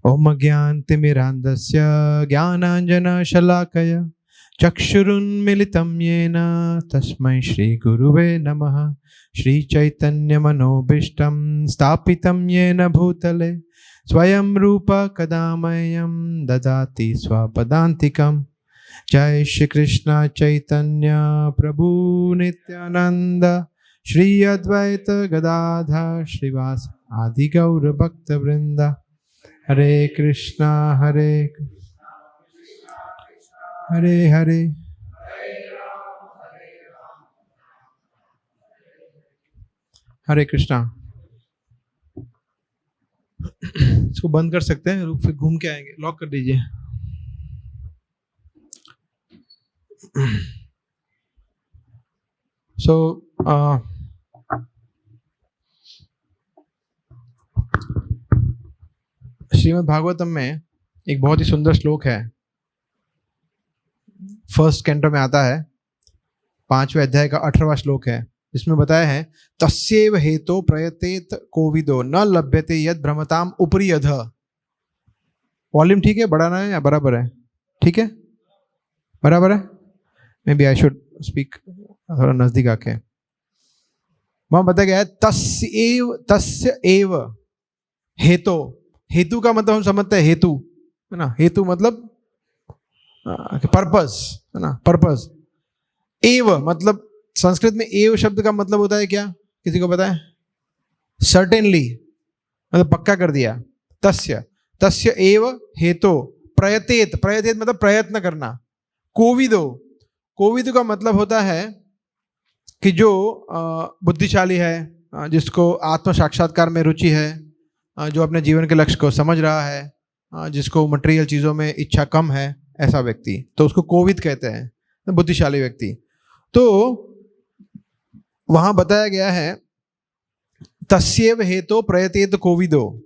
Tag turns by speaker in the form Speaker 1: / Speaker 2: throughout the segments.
Speaker 1: ओम ज्ञानतिमिरान्धस्य ज्ञानाञ्जनशलाकया चक्षुरुन्मिलितं येन तस्मै श्रीगुरुवे नमः। श्रीचैतन्यमनोभीष्टं स्थापितं येन भूतले स्वयं रूप कदा मह्यं ददाति स्वपदान्तिकम्। जय श्री कृष्ण चैतन्य प्रभु नित्यानंद श्री अद्वैत गदाधर श्रीवास आदि गौर भक्त वृंद। हरे कृष्णा हरे हरे हरे हरे कृष्णा। इसको बंद कर सकते हैं, फिर घूम के आएंगे। लॉक कर दीजिए। श्रीमद् भागवतम में एक बहुत ही सुंदर श्लोक है, फर्स्ट कैंटो में आता है, 5वें अध्याय का 18वां श्लोक है। इसमें बताया है तस्यैव हेतो प्रयतेत कोविदो न लभ्यते यद भ्रमताम उपरि अध। वॉल्यूम ठीक है, बढ़ाना है या बराबर है? ठीक है, बराबर है। Maybe I should speak थोड़ा नजदीक आके। वहां बताया गया है तस्य एव हेतो। हेतु का मतलब हम समझते हैं हेतु, है ना। हेतु मतलब पर्पस, है ना, पर्पस। एव मतलब संस्कृत में एव शब्द का मतलब होता है क्या, किसी को पता है? सर्टेनली, मतलब पक्का कर दिया। तस्य एव हेतो प्रयतेत, प्रयतेत मतलब प्रयत्न करना। कोविदो का मतलब होता है कि जो बुद्धिशाली है, जिसको आत्म साक्षात्कार में रुचि है, जो अपने जीवन के लक्ष्य को समझ रहा है, जिसको मटेरियल चीज़ों में इच्छा कम है, ऐसा व्यक्ति, तो उसको कोविद कहते हैं, बुद्धिशाली व्यक्ति। तो वहां बताया गया है तस्यैव हेतो प्रयतेत कोविदो,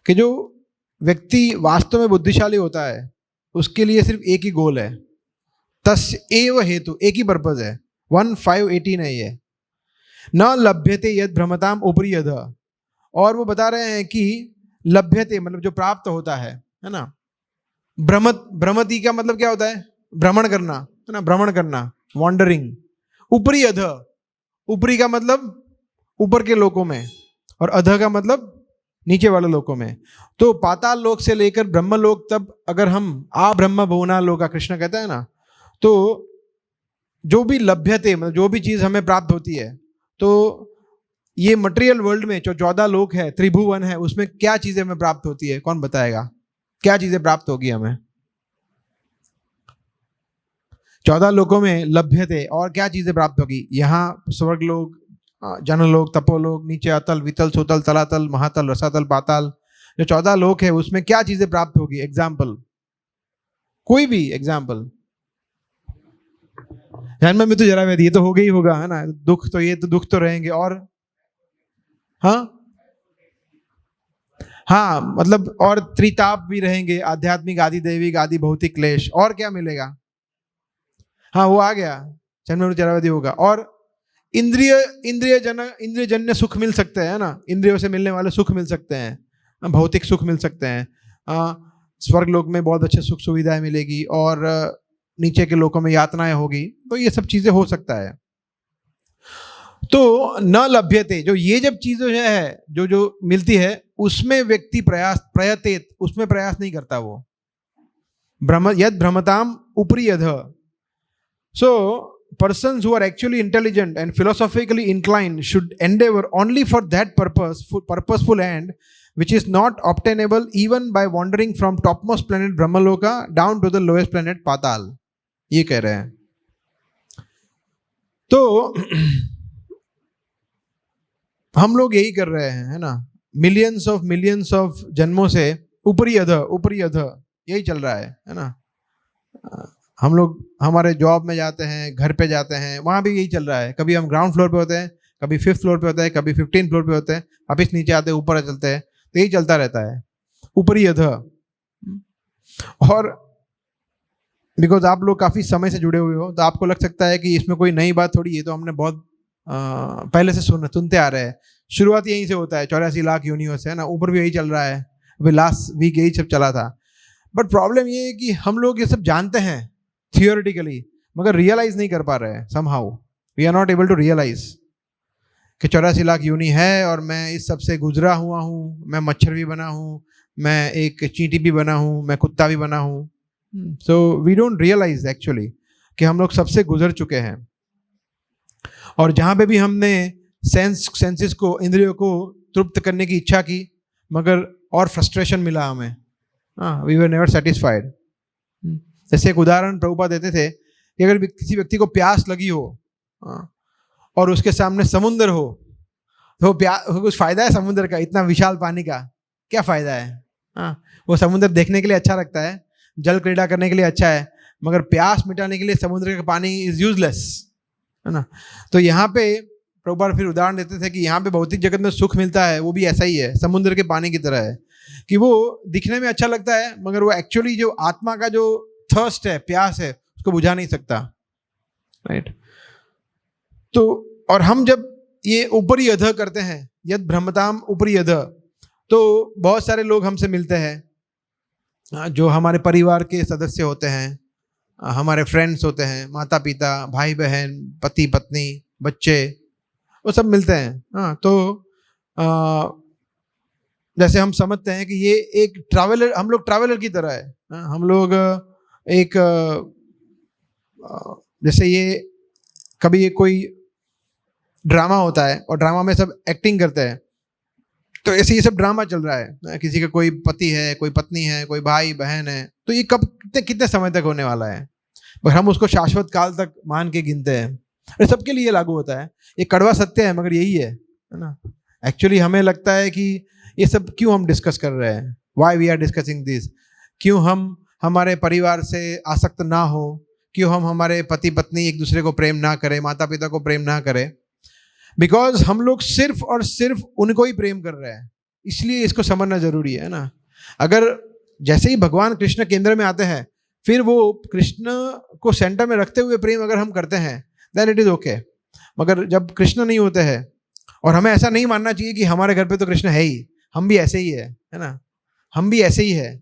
Speaker 1: कि जो व्यक्ति वास्तव में बुद्धिशाली होता है उसके लिए सिर्फ एक ही गोल है, तस्यैव हेतु, एक ही पर्पज है। 1518 है ये। न लभ्यते यद भ्रमताम उपरि अध। और वो बता रहे हैं कि लभ्यते मतलब जो प्राप्त होता है ना। भ्रमति का मतलब क्या होता है? भ्रमण करना, है ना, भ्रमण करना, वॉन्डरिंग। उपरि अध, ऊपरी का मतलब ऊपर के लोकों में, और अध का मतलब नीचे वाले लोकों में। तो पाताल लोक से लेकर ब्रह्म लोक तब अगर हम आ ब्रह्म भुवना लोका, कृष्ण कहता है ना, तो जो भी लभ्यते मतलब जो भी चीज हमें प्राप्त होती है, तो ये मटेरियल वर्ल्ड में जो 14 लोक है, त्रिभुवन है, उसमें क्या चीजें हमें प्राप्त होती है? कौन बताएगा क्या चीजें प्राप्त होगी हमें? 14 लोकों में लभ्यते और क्या चीजें प्राप्त होगी? यहाँ स्वर्ग लोक, जनलोक, तपोलोक, नीचे अतल, वितल, सुतल, तलातल, महातल, रसातल, पाताल, जो 14 लोक है उसमें क्या चीजें प्राप्त होगी? एग्जाम्पल, कोई भी एग्जाम्पल। जन्म में तो जरा व्याधि, ये तो हो गई होगा, है ना। दुख तो ये तो दुख तो रहेंगे। और हाँ मतलब और त्रिताप भी रहेंगे, आध्यात्मिक, आदि दैविक, आदि भौतिक क्लेश। और क्या मिलेगा? हाँ वो आ गया, जन्म में जरा व्याधि होगा। और इंद्रिय जन्य सुख मिल सकते हैं ना, इंद्रियों से मिलने वाले सुख मिल सकते हैं, भौतिक सुख मिल सकते हैं। स्वर्ग लोक में बहुत अच्छे सुख सुविधाएं मिलेगी, और नीचे के लोकों में यातनाएं होगी। तो ये सब चीजें हो सकता है। तो न लभ्यते, जो ये जब चीजें है जो जो मिलती है, उसमें व्यक्ति प्रयतेत, उसमें प्रयास नहीं करता वो। यद भ्रमताम उपरि अध। सो persons who are actually intelligent and philosophically inclined should endeavor only for that purposeful end, which is not obtainable even by wandering from topmost planet Brahmaloka down to the lowest planet Patal. ये कह रहे हैं। तो हम लोग यही कर रहे हैं, है ना, मिलियंस ऑफ जन्मों से ऊपरी अध यही चल रहा है ना। हम लोग हमारे जॉब में जाते हैं, घर पे जाते हैं, वहाँ भी यही चल रहा है। कभी हम ग्राउंड फ्लोर पे होते हैं, कभी 5th फ्लोर पे होते हैं, कभी 15 फ्लोर पे होते हैं, वापिस नीचे आते हैं, ऊपर चलते हैं। तो यही चलता रहता है, ऊपरी अध। और बिकॉज आप लोग काफ़ी समय से जुड़े हुए हो, तो आपको लग सकता है कि इसमें कोई नई बात थोड़ी है, तो हमने बहुत पहले से सुनते आ रहे हैं। शुरुआत यहीं से होता है, 84 लाख यूनिवर्स है ना, ऊपर भी यही चल रहा है। अभी लास्ट वीक यही सब चला था। बट प्रॉब्लम ये है कि हम लोग ये सब जानते हैं थियोरेटिकली, मगर रियलाइज नहीं कर पा रहे हैं। Somehow we are not able to realise कि 84 लाख योनि है और मैं इस सब से गुजरा हुआ हूँ, मैं मच्छर भी बना हूँ, मैं एक चींटी भी बना हूँ, मैं कुत्ता भी बना हूँ। So we don't realise actually कि हम लोग सबसे गुजर चुके हैं। और जहाँ पे भी हमने सेंसेस को, इंद्रियों को तृप्त करने की इच्छा की, मगर और फ्रस्ट्रेशन मिला हमें। We were never satisfied. जैसे एक उदाहरण प्रभुपाद देते थे कि अगर किसी व्यक्ति को प्यास लगी हो और उसके सामने समुद्र हो, तो कुछ फायदा है समुद्र का? इतना विशाल पानी का क्या फायदा है? वो समुद्र देखने के लिए अच्छा लगता है, जल क्रीड़ा करने के लिए अच्छा है, मगर प्यास मिटाने के लिए समुद्र का पानी इज यूजलेस, है ना। तो यहाँ पे प्रभुपाद फिर उदाहरण देते थे कि यहाँ पे भौतिक जगत में सुख मिलता है, वो भी ऐसा ही है, समुद्र के पानी की तरह है, कि वो दिखने में अच्छा लगता है, मगर वो एक्चुअली जो आत्मा का जो थर्स्ट है, प्यास है, उसको बुझा नहीं सकता, राइट। तो और हम जब ये ऊपरी अधः करते हैं, यद भ्रमताम ऊपरी अधः, तो बहुत सारे लोग हमसे मिलते हैं जो हमारे परिवार के सदस्य होते हैं, हमारे फ्रेंड्स होते हैं, माता पिता, भाई बहन, पति पत्नी, बच्चे, वो सब मिलते हैं। तो जैसे हम समझते हैं कि ये एक ट्रैवलर, हम लोग ट्रैवलर की तरह है। हम लोग एक जैसे ये कभी ये कोई ड्रामा होता है और ड्रामा में सब एक्टिंग करते हैं, तो ऐसे ये सब ड्रामा चल रहा है। किसी का कोई पति है, कोई पत्नी है, कोई भाई बहन है, तो ये कब कितने समय तक होने वाला है, पर हम उसको शाश्वत काल तक मान के गिनते हैं। और सबके लिए लागू होता है, ये कड़वा सत्य है, मगर यही है ना। एक्चुअली हमें लगता है कि ये सब क्यों हम डिस्कस कर रहे हैं, why we are discussing this, क्यों हम हमारे परिवार से आसक्त ना हो, क्यों हम हमारे पति पत्नी एक दूसरे को प्रेम ना करें, माता पिता को प्रेम ना करें, बिकॉज हम लोग सिर्फ और सिर्फ उनको ही प्रेम कर रहे हैं। इसलिए इसको समझना जरूरी है ना। अगर जैसे ही भगवान कृष्ण केंद्र में आते हैं, फिर वो कृष्ण को सेंटर में रखते हुए प्रेम अगर हम करते हैं, देन इट इज ओके। मगर जब कृष्ण नहीं होते हैं, और हमें ऐसा नहीं मानना चाहिए कि हमारे घर पे तो कृष्ण है ही, हम भी ऐसे ही है ना, हम भी ऐसे ही है।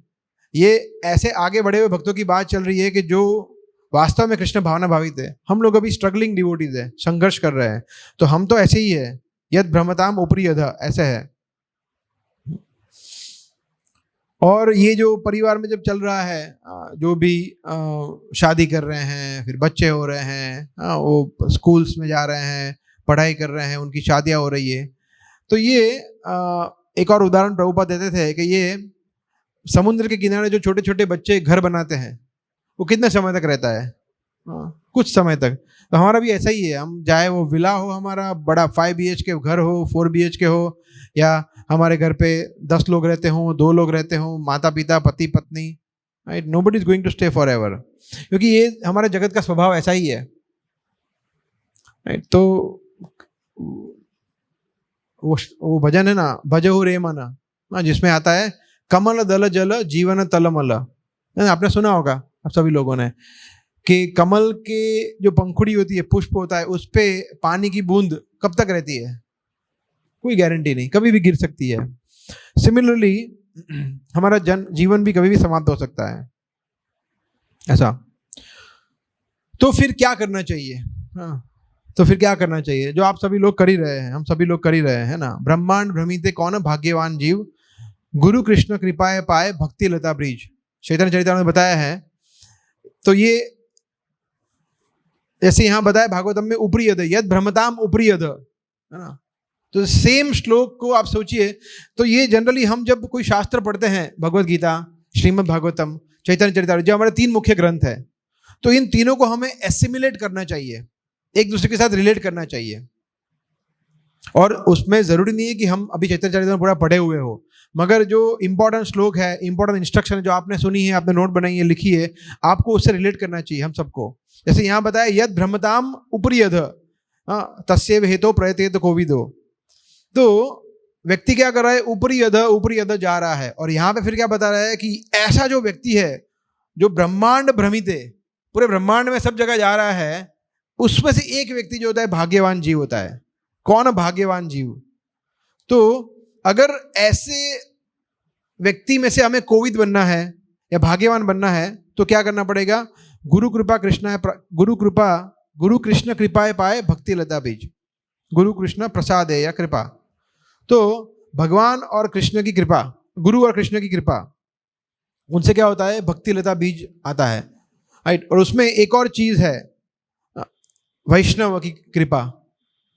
Speaker 1: ये ऐसे आगे बढ़े हुए भक्तों की बात चल रही है कि जो वास्तव में कृष्ण भावना भावित है। हम लोग अभी स्ट्रगलिंग डिवोटीज है, संघर्ष कर रहे हैं, तो हम तो ऐसे ही है, यद भ्रमताम ऊपरी अधः, ऐसे है। और ये जो परिवार में जब चल रहा है, जो भी शादी कर रहे हैं, फिर बच्चे हो रहे हैं, वो स्कूल्स में जा रहे हैं, पढ़ाई कर रहे हैं, उनकी शादियां हो रही है, तो ये एक और उदाहरण प्रभुपाद देते थे कि ये समुद्र के किनारे जो छोटे छोटे बच्चे घर बनाते हैं, वो कितने समय तक रहता है? कुछ समय तक। तो हमारा भी ऐसा ही है, हम चाहे वो विला हो, हमारा बड़ा 5 BHK घर हो, 4 BHK हो, या हमारे घर पे 10 लोग रहते हों, 2 लोग रहते हों, माता पिता, पति पत्नी, right, nobody is going to stay forever, क्योंकि ये हमारे जगत का स्वभाव ऐसा ही है, राइट। तो वो भजन है ना, भजहु रे मन, जिसमें आता है कमल दल जल जीवन तलमल, आपने सुना होगा आप सभी लोगों ने, कि कमल के जो पंखुड़ी होती है, पुष्प होता है, उस पे पानी की बूंद कब तक रहती है? कोई गारंटी नहीं, कभी भी गिर सकती है। सिमिलरली हमारा जीवन भी कभी भी समाप्त हो सकता है, ऐसा। तो फिर क्या करना चाहिए? तो फिर क्या करना चाहिए, जो आप सभी लोग कर ही रहे हैं, हम सभी लोग कर ही रहे हैं ना। ब्रह्मांड भ्रमिते कौन भाग्यवान जीव, गुरु कृष्ण कृपाए पाए भक्ति लता ब्रीज, चैतन्य चरितामृत में बताया है। तो ये जैसे यहां बताया भागवतम में ऊपरी अधः, यद भ्रमताम ऊपरी अधः, है ना। तो सेम श्लोक को आप सोचिए, तो ये जनरली हम जब कोई शास्त्र पढ़ते हैं, भगवत गीता, श्रीमद् भागवतम, चैतन्य चरितामृत, जो हमारे 3 मुख्य ग्रंथ है, तो इन तीनों को हमें एसिमिलेट करना चाहिए, एक दूसरे के साथ रिलेट करना चाहिए। और उसमें जरूरी नहीं है कि हम अभी चैतन्य चरितामृत पूरा पढ़े हुए हो, मगर जो इंपॉर्टेंट श्लोक है, इंपॉर्टेंट इंस्ट्रक्शन है, जो आपने सुनी है, आपने नोट बनाई है, लिखी है, आपको उससे रिलेट करना चाहिए हम सबको। जैसे यहाँ बताया यद भ्रमताम ऊपरी अधः तस्यैव हेतो प्रयतेत कोविदो, तो व्यक्ति क्या कर रहा है? ऊपरी अधः जा रहा है। और यहाँ पे फिर क्या बता रहा है कि ऐसा जो व्यक्ति है जो ब्रह्मांड भ्रमित है, पूरे ब्रह्मांड में सब जगह जा रहा है, उसमें से एक व्यक्ति जो होता है भाग्यवान जीव होता है। कौन भाग्यवान जीव? तो अगर ऐसे व्यक्ति में से हमें कोविद बनना है या भाग्यवान बनना है तो क्या करना पड़ेगा? गुरु कृपा गुरु कृष्ण कृपाए पाए भक्ति लता बीज। गुरु कृष्ण प्रसाद है या कृपा। तो भगवान और कृष्ण की कृपा, गुरु और कृष्ण की कृपा, उनसे क्या होता है? भक्ति लता बीज आता है, राइट। और उसमें एक और चीज है, वैष्णव की कृपा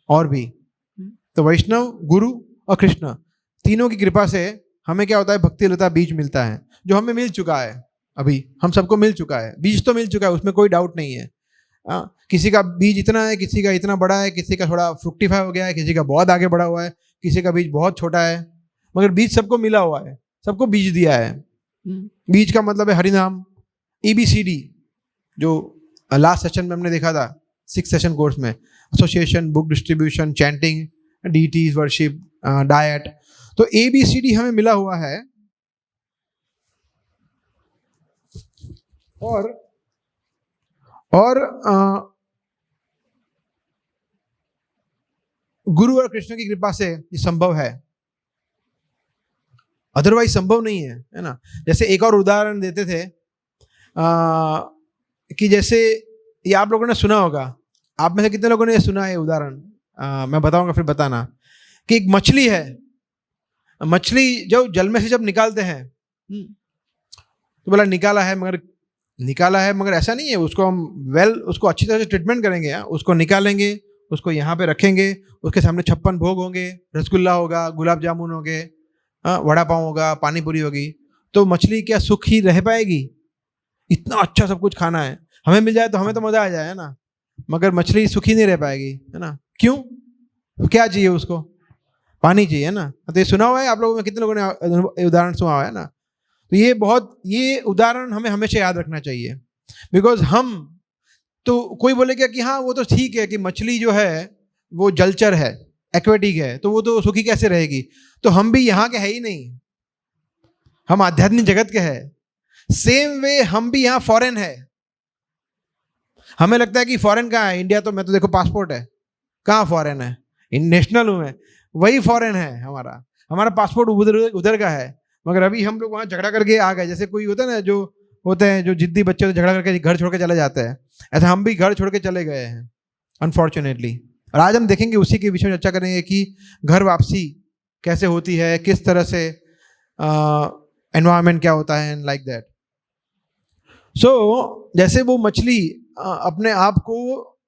Speaker 1: और भी। तो वैष्णव, गुरु और कृष्ण, तीनों की कृपा से हमें क्या होता है? भक्ति लता बीज मिलता है, जो हमें मिल चुका है। अभी हम सबको मिल चुका है, बीज तो मिल चुका है, उसमें कोई डाउट नहीं है। किसी का बीज इतना है, किसी का इतना बड़ा है, किसी का थोड़ा फ्रुक्टिफाई हो गया है, किसी का बहुत आगे बढ़ा हुआ है, किसी का बीज बहुत छोटा है, मगर बीज सबको मिला हुआ है, सबको बीज दिया है। बीज का मतलब है हरिनाम, ABCD, जो लास्ट सेशन में हमने देखा था, 6 सेशन कोर्स में, association, book distribution, chanting, deities worship, diet. तो ABCD हमें मिला हुआ है। और गुरु और कृष्ण की कृपा से ये संभव है, अदरवाइज संभव नहीं है, है ना। जैसे एक और उदाहरण देते थे कि जैसे ये आप लोगों ने सुना होगा, आप में से कितने लोगों ने ये सुना है उदाहरण? मैं बताऊंगा फिर बताना, कि एक मछली है, मछली जो जल में से जब निकालते हैं, तो बोला निकाला है मगर ऐसा नहीं है, उसको हम उसको अच्छी तरह से ट्रीटमेंट करेंगे, उसको निकालेंगे, उसको यहाँ पे रखेंगे, उसके सामने 56 भोग होंगे, रसगुल्ला होगा, गुलाब जामुन होंगे, वड़ा पाव होगा, पानी पूरी होगी, तो मछली क्या सुख ही रह पाएगी? इतना अच्छा सब कुछ खाना है, हमें मिल जाए तो हमें तो मजा आ जाए, है ना, मगर मछली सुखी नहीं रह पाएगी, है ना। क्यों? क्या चाहिए उसको? पानी चाहिए, है ना। तो ये सुना हुआ है आप लोगों में, कितने लोगों ने उदाहरण सुना हुआ है ना। तो ये उदाहरण हमें हमेशा याद रखना चाहिए, बिकॉज हम तो कोई बोलेगा कि हाँ वो तो ठीक है कि मछली जो है वो जलचर है, एक्वेटिक है, तो वो तो सुखी कैसे रहेगी? तो हम भी यहाँ के है ही नहीं, हम आध्यात्मिक जगत के हैं। सेम वे हम भी यहाँ फॉरेन है। हमें लगता है कि फॉरेन कहाँ है? इंडिया तो, मैं तो देखो पासपोर्ट है, कहाँ फॉरेन है? नेशनल हूँ मैं, वही फॉरेन है हमारा पासपोर्ट उधर का है, मगर अभी हम लोग वहाँ झगड़ा करके आ गए। जैसे कोई होता है ना, जो होते हैं जो जिद्दी बच्चे होते, झगड़ा करके घर छोड़ के चले जाते हैं, ऐसा हम भी घर छोड़ के चले गए हैं अनफॉर्चुनेटली। और आज हम देखेंगे, उसी के विषय में चर्चा करेंगे कि घर वापसी कैसे होती है, किस तरह से एनवायरनमेंट क्या होता है, लाइक दैट। सो जैसे वो मछली अपने आप को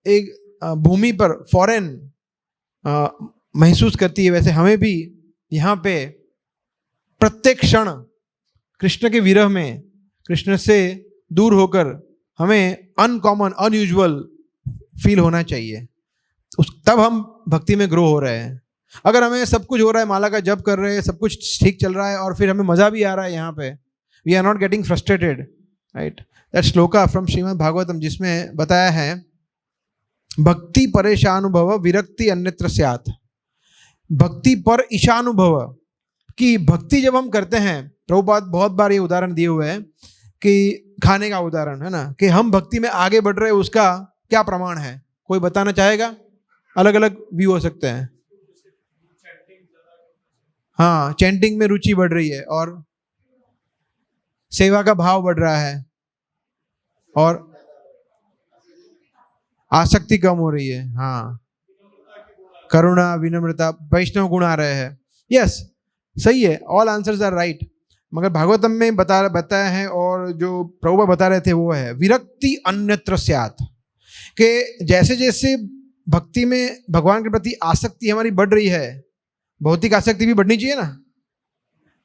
Speaker 1: एक भूमि पर फॉरेन महसूस करती है, वैसे हमें भी यहाँ पे प्रत्येक क्षण कृष्ण के विरह में, कृष्ण से दूर होकर हमें अनकॉमन, अनयूजुअल फील होना चाहिए। तब हम भक्ति में ग्रो हो रहे हैं। अगर हमें सब कुछ हो रहा है, माला का जप कर रहे हैं, सब कुछ ठीक चल रहा है, और फिर हमें मजा भी आ रहा है यहाँ पे, we are not getting frustrated, right. That shloka from Shrimad Bhagavatam, जिसमें बताया है भक्ति परेशानुभव विरक्ति अन्यत्र स्यात्। भक्ति पर ईशानुभव, कि भक्ति जब हम करते हैं, प्रभुपाद बहुत बार ये उदाहरण दिए हुए हैं कि खाने का उदाहरण, है ना, कि हम भक्ति में आगे बढ़ रहे हैं, उसका क्या प्रमाण है? कोई बताना चाहेगा? अलग अलग व्यू हो सकते हैं। हाँ, चैंटिंग में रुचि बढ़ रही है, और सेवा का भाव बढ़ रहा है, और आसक्ति कम हो रही है। हाँ, करुणा, विनम्रता, वैष्णव गुण आ रहे हैं। यस, सही है, ऑल आंसर्स आर राइट। मगर भागवतम में बताया है, और जो प्रभुपाद बता रहे थे वो है विरक्ति अन्यत्र स्यात्, कि जैसे जैसे भक्ति में भगवान के प्रति आसक्ति हमारी बढ़ रही है, भौतिक आसक्ति भी बढ़नी चाहिए ना,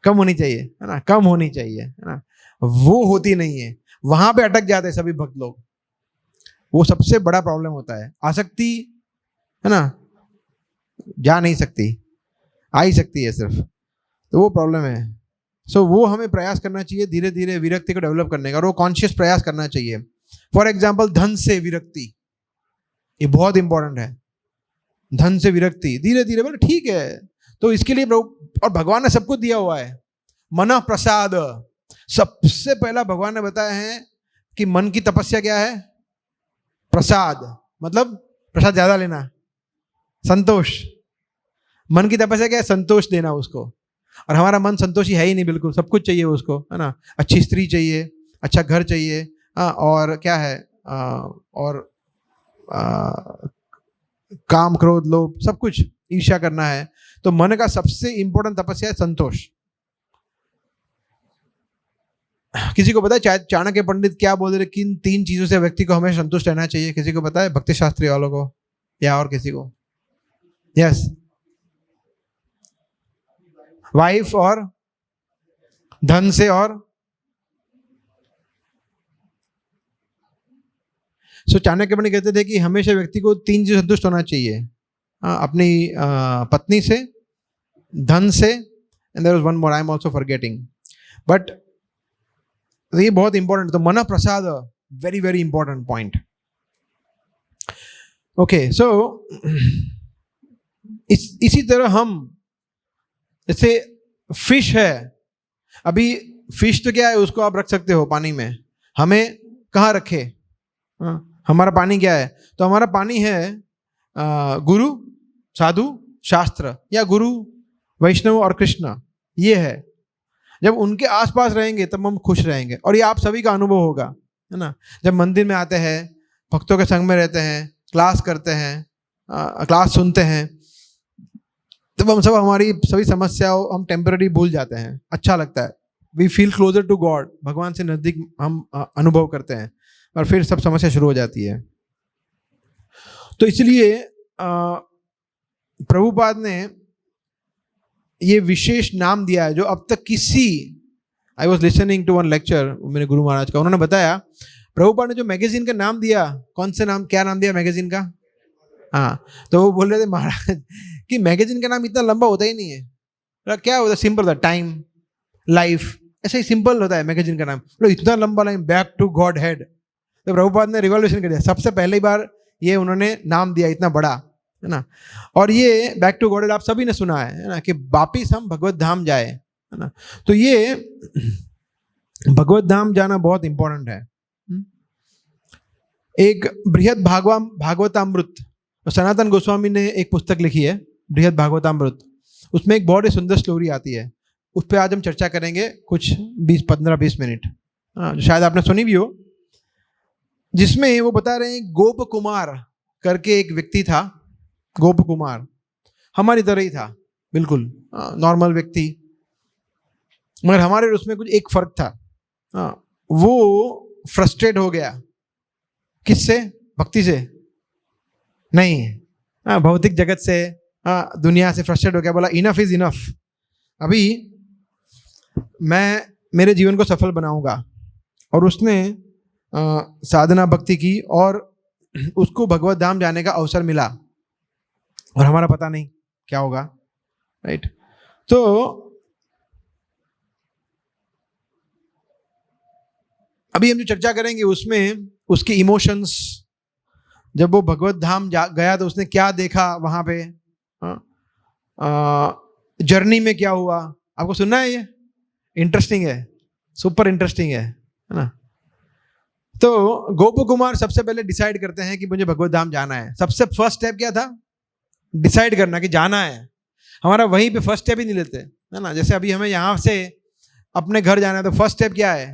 Speaker 1: कम होनी चाहिए, है ना, कम होनी चाहिए, है ना। वो होती नहीं है, वहां पे अटक जाते हैं सभी भक्त लोग। वो सबसे बड़ा प्रॉब्लम होता है, आसक्ति, है ना, जा नहीं सकती, आ ही सकती है सिर्फ, तो वो प्रॉब्लम है। सो वो हमें प्रयास करना चाहिए धीरे धीरे विरक्ति को डेवलप करने का, और वो कॉन्शियस प्रयास करना चाहिए। फॉर एग्जाम्पल, धन से विरक्ति, ये बहुत इंपॉर्टेंट है। धन से विरक्ति धीरे धीरे, बोले ठीक है, तो इसके लिए और भगवान ने सबको दिया हुआ है। मन प्रसाद, सबसे पहला भगवान ने बताया है कि मन की तपस्या क्या है? प्रसाद, मतलब प्रसाद ज्यादा लेना, संतोष। मन की तपस्या क्या है? संतोष देना उसको। और हमारा मन संतोषी है ही नहीं बिल्कुल, सब कुछ चाहिए उसको, है ना। अच्छी स्त्री चाहिए, अच्छा घर चाहिए, और क्या है, और काम क्रोध लोभ सब कुछ, ईर्ष्या करना है। तो मन का सबसे इंपॉर्टेंट तपस्या है संतोष। किसी को पता है चाणक्य पंडित क्या बोल रहे, किन 3 चीजों से व्यक्ति को हमेशा संतुष्ट रहना चाहिए? किसी को पता है? भक्ति शास्त्री वालों को या और किसी को? यस, वाइफ और धन से, और चाणक्य पंडित कहते थे कि हमेशा व्यक्ति को 3 चीज संतुष्ट होना चाहिए, अपनी पत्नी से, धन से, and there was one more, I am also forgetting, but ये बहुत इंपॉर्टेंट। तो मन प्रसाद, very very important point. Okay, so इसी तरह हम, जैसे फिश है, अभी फिश तो क्या है, उसको आप रख सकते हो पानी में, हमें कहाँ रखे? हमारा पानी क्या है? तो हमारा पानी है गुरु, साधु, शास्त्र, या गुरु, वैष्णव और कृष्ण, ये है। जब उनके आसपास रहेंगे तब हम खुश रहेंगे, और ये आप सभी का अनुभव होगा, है ना। जब मंदिर में आते हैं, भक्तों के संग में रहते हैं, क्लास करते हैं, क्लास सुनते हैं, तब हम सब हमारी सभी समस्याओं हम टेम्पररी भूल जाते हैं, अच्छा लगता है। We feel closer to God, भगवान से नजदीक हम अनुभव करते हैं, और फिर सब समस्या शुरू हो जाती है। तो इसलिए प्रभुपाद ने ये विशेष नाम दिया है जो अब तक किसी, I was listening to one lecture मेरे गुरु महाराज का, उन्होंने बताया प्रभुपाद ने जो मैगजीन का नाम दिया, कौन से नाम, क्या नाम दिया मैगजीन का? हाँ, तो वो बोल रहे थे महाराज कि मैगजीन का नाम इतना लंबा होता ही नहीं है, क्या होता है, सिंपल होता है, टाइम, लाइफ, ऐसा ही सिंपल होता है मैगजीन का नाम। तो इतना लंबा line, back to Godhead, तो प्रभुपाद ने रिवॉल्यूशन कर दिया, सबसे पहली बार ये उन्होंने नाम दिया इतना बड़ा, है ना। और ये बैक टू गॉड आप सभी ने सुना है ना, कि वापिस हम भगवत धाम जाए, है ना। तो ये भगवत धाम जाना बहुत इंपॉर्टेंट है। एक बृहद भागवतामृत, सनातन गोस्वामी ने एक पुस्तक लिखी है बृहद भागवतामृत, उसमें एक बहुत ही सुंदर स्टोरी आती है, उस पर आज हम चर्चा करेंगे कुछ 15-20 मिनट, शायद आपने सुनी भी हो, जिसमें वो बता रहे हैं गोप कुमार करके एक व्यक्ति था। गोप कुमार हमारी तरह ही था, बिल्कुल नॉर्मल व्यक्ति, मगर हमारे उसमें कुछ एक फर्क था। वो फ्रस्ट्रेट हो गया, किससे? भक्ति से नहीं, भौतिक जगत से, दुनिया से फ्रस्ट्रेट हो गया, बोला इनफ इज इनफ, अभी मैं मेरे जीवन को सफल बनाऊंगा। और उसने साधना भक्ति की और उसको भगवत धाम जाने का अवसर मिला, और हमारा पता नहीं क्या होगा, राइट। तो अभी हम जो चर्चा करेंगे उसमें उसके इमोशंस, जब वो भगवत धाम गया तो उसने क्या देखा वहां पे, जर्नी में क्या हुआ, आपको सुनना है? ये इंटरेस्टिंग है, सुपर इंटरेस्टिंग है ना। तो गोप कुमार सबसे पहले डिसाइड करते हैं कि मुझे भगवत धाम जाना है। सबसे फर्स्ट स्टेप क्या था? डिसाइड करना कि जाना है। हमारा वहीं पे फर्स्ट स्टेप ही नहीं लेते, है ना। जैसे अभी हमें यहाँ से अपने घर जाना है तो फर्स्ट स्टेप क्या है?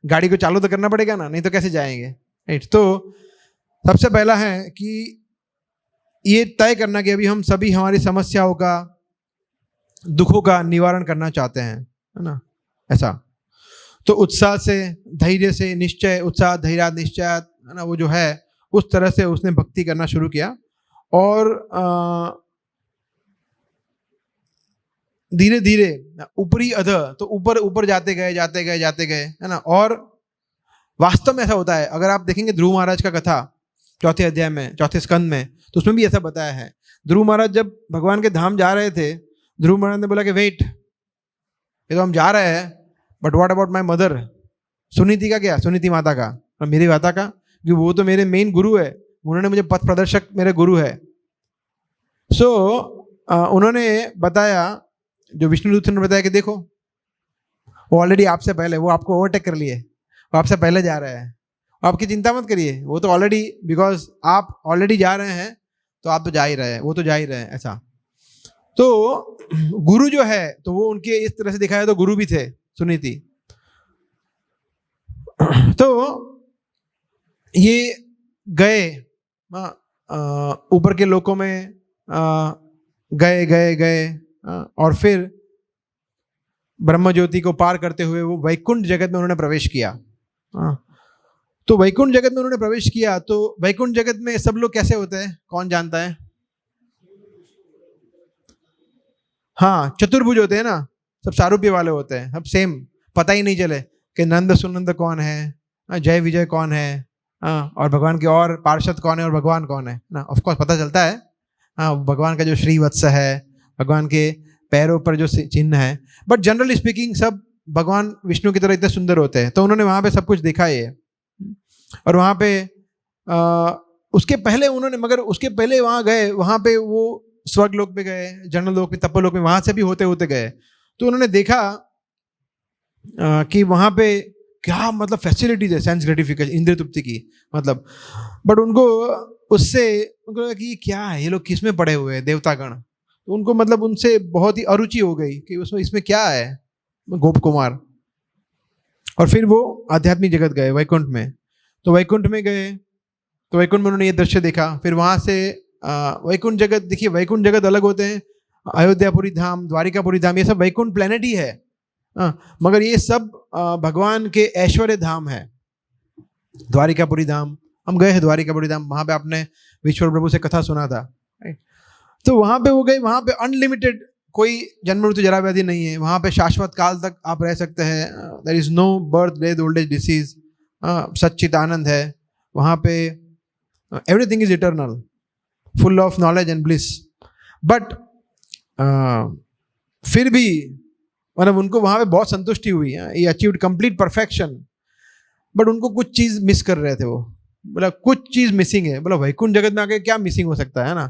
Speaker 1: गाड़ी को चालू तो करना पड़ेगा ना, नहीं तो कैसे जाएंगे, राइट। तो सबसे पहला है कि ये तय करना कि अभी हम सभी हमारी समस्याओं का, दुखों का निवारण करना चाहते हैं, है ना, ऐसा। तो उत्साह से, धैर्य से, निश्चय, उत्साह, धैर्य, निश्चय, है ना, वो जो है उस तरह से उसने भक्ति करना शुरू किया। और धीरे धीरे ऊपरी अध, तो ऊपर ऊपर जाते गए, है ना। और वास्तव में ऐसा होता है, अगर आप देखेंगे ध्रुव महाराज का कथा 4थे अध्याय में, 4थे स्कंद में, तो उसमें भी ऐसा बताया है। ध्रुव महाराज जब भगवान के धाम जा रहे थे, ध्रुव महाराज ने बोला कि वेट, ये तो हम जा रहे हैं, but what about my mother? Suniti का क्या? सुनीति माता का और मेरी माता का, क्योंकि वो तो मेरे मेन गुरु है, उन्होंने मुझे पथ प्रदर्शक, मेरे गुरु है। सो उन्होंने बताया, जो विष्णुदूत ने बताया कि देखो वो ऑलरेडी आपसे पहले, वो आपको ओवरटेक कर लिए, वो आपसे पहले जा रहे हैं, आपकी चिंता मत करिए, वो तो ऑलरेडी, बिकॉज आप ऑलरेडी जा रहे हैं तो आप तो जा ही रहे हैं, वो तो जा ही रहे हैं, ऐसा। तो गुरु जो है तो वो उनके इस तरह से दिखाया तो गुरु भी थे सुनीति। तो ये गए ऊपर के लोकों में, गए गए गए और फिर ब्रह्म ज्योति को पार करते हुए वो वैकुंठ जगत में उन्होंने प्रवेश किया। तो वैकुंठ जगत में उन्होंने प्रवेश किया, तो वैकुंठ जगत में सब लोग कैसे होते हैं, कौन जानता है? हाँ, चतुर्भुज होते हैं ना, सब सारूप्य वाले होते हैं, सब सेम, पता ही नहीं चले कि नंद सुनंद कौन है, जय विजय कौन है, और भगवान के और पार्षद कौन है और भगवान कौन है ना। ऑफ कोर्स पता चलता है, भगवान का जो श्रीवत्स है, भगवान के पैरों पर जो चिन्ह है, बट जनरली स्पीकिंग सब भगवान विष्णु की तरह इतने सुंदर होते हैं। तो उन्होंने वहाँ पे सब कुछ देखा ये, और वहाँ पे उसके पहले उन्होंने, मगर उसके पहले वहाँ गए, वहाँ पे वो स्वर्ग लोक पे गए, जनरल लोक में, तपोलोक में, वहाँ से भी होते होते गए। तो उन्होंने देखा कि वहाँ पे क्या मतलब फैसिलिटीज है, सेंस ग्रेटिफिकेशन, इंद्रिय तृप्ति की मतलब, बट उनको उससे उनको लगा कि क्या है, ये लोग किस में पड़े हुए हैं देवतागण। तो उनको मतलब उनसे बहुत ही अरुचि हो गई कि उसमें इसमें क्या है, गोप कुमार। और फिर वो आध्यात्मिक जगत गए वैकुंठ में। तो वैकुंठ में गए तो वैकुंठ में उन्होंने ये दृश्य देखा। फिर वहाँ से वैकुंठ जगत, देखिए वैकुंठ जगत अलग होते हैं, अयोध्यापुरी धाम, द्वारिकापुरी धाम, ये सब वैकुंठ प्लेनेट ही है, मगर ये सब भगवान के ऐश्वर्य धाम है। द्वारिकापुरी धाम, हम गए हैं द्वारिकापुरी धाम, वहाँ पे आपने विश्व प्रभु से कथा सुना था, तो वहाँ पे वो गए, वहाँ पे अनलिमिटेड, कोई जन्म मृत्यु जरा व्याधि नहीं है, वहाँ पे शाश्वत काल तक आप रह सकते हैं, there is no birth death old age disease, सच्चित आनंद है वहाँ पे, everything is eternal, full of knowledge and bliss. But फिर भी मतलब उनको वहाँ पे बहुत संतुष्टि हुई, ये अचीव्ड कंप्लीट परफेक्शन, बट उनको कुछ चीज़ मिस कर रहे थे वो, बोला कुछ चीज़ मिसिंग है, बोला वैकुंठ जगत में आके क्या मिसिंग हो सकता है ना।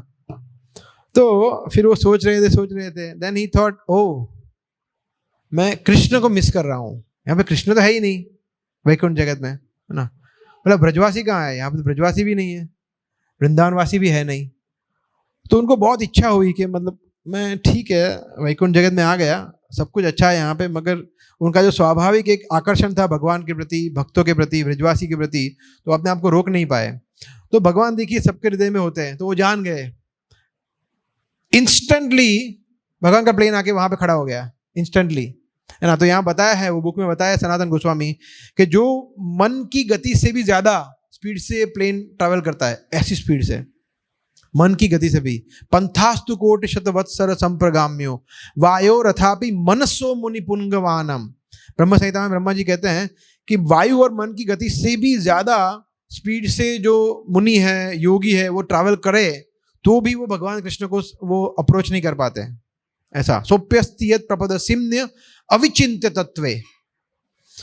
Speaker 1: तो फिर वो सोच रहे थे, देन ही थॉट, ओ मैं कृष्ण को मिस कर रहा हूँ, यहाँ पे कृष्ण तो है ही नहीं वैकुंठ जगत में, है ना। बोला ब्रजवासी कहाँ है, यहाँ पे ब्रजवासी भी नहीं है, वृंदावनवासी भी है नहीं। तो उनको बहुत इच्छा हुई कि मतलब मैं ठीक है वैकुंठ जगत में आ गया, सब कुछ अच्छा है यहाँ पे, मगर उनका जो स्वाभाविक एक आकर्षण था भगवान के प्रति, भक्तों के प्रति, ब्रजवासी के प्रति, तो अपने आप को रोक नहीं पाए। तो भगवान देखिए सबके हृदय में होते हैं, तो वो जान गए, इंस्टेंटली भगवान का प्लेन आके वहां पे खड़ा हो गया, इंस्टेंटली, है ना। तो यहाँ बताया है, वो बुक में बताया है सनातन गोस्वामी कि जो मन की गति से भी ज्यादा स्पीड से प्लेन ट्रैवल करता है, ऐसी स्पीड से, मन की गति से भी, पंथास्तु कोटि शतवत्सर संप्रगाम्यो वायो रथापि मनसो मुनि पुंगवानम। ब्रह्म संहिता में ब्रह्मा जी कहते हैं कि वायु और मन की गति से भी ज्यादा स्पीड से जो मुनि है, योगी है, वो ट्रैवल करे तो भी वो भगवान कृष्ण को वो अप्रोच नहीं कर पाते हैं, ऐसा। सोप्यस्तियत प्रपद सिम्न्य अविचिन्त्य तत्वे।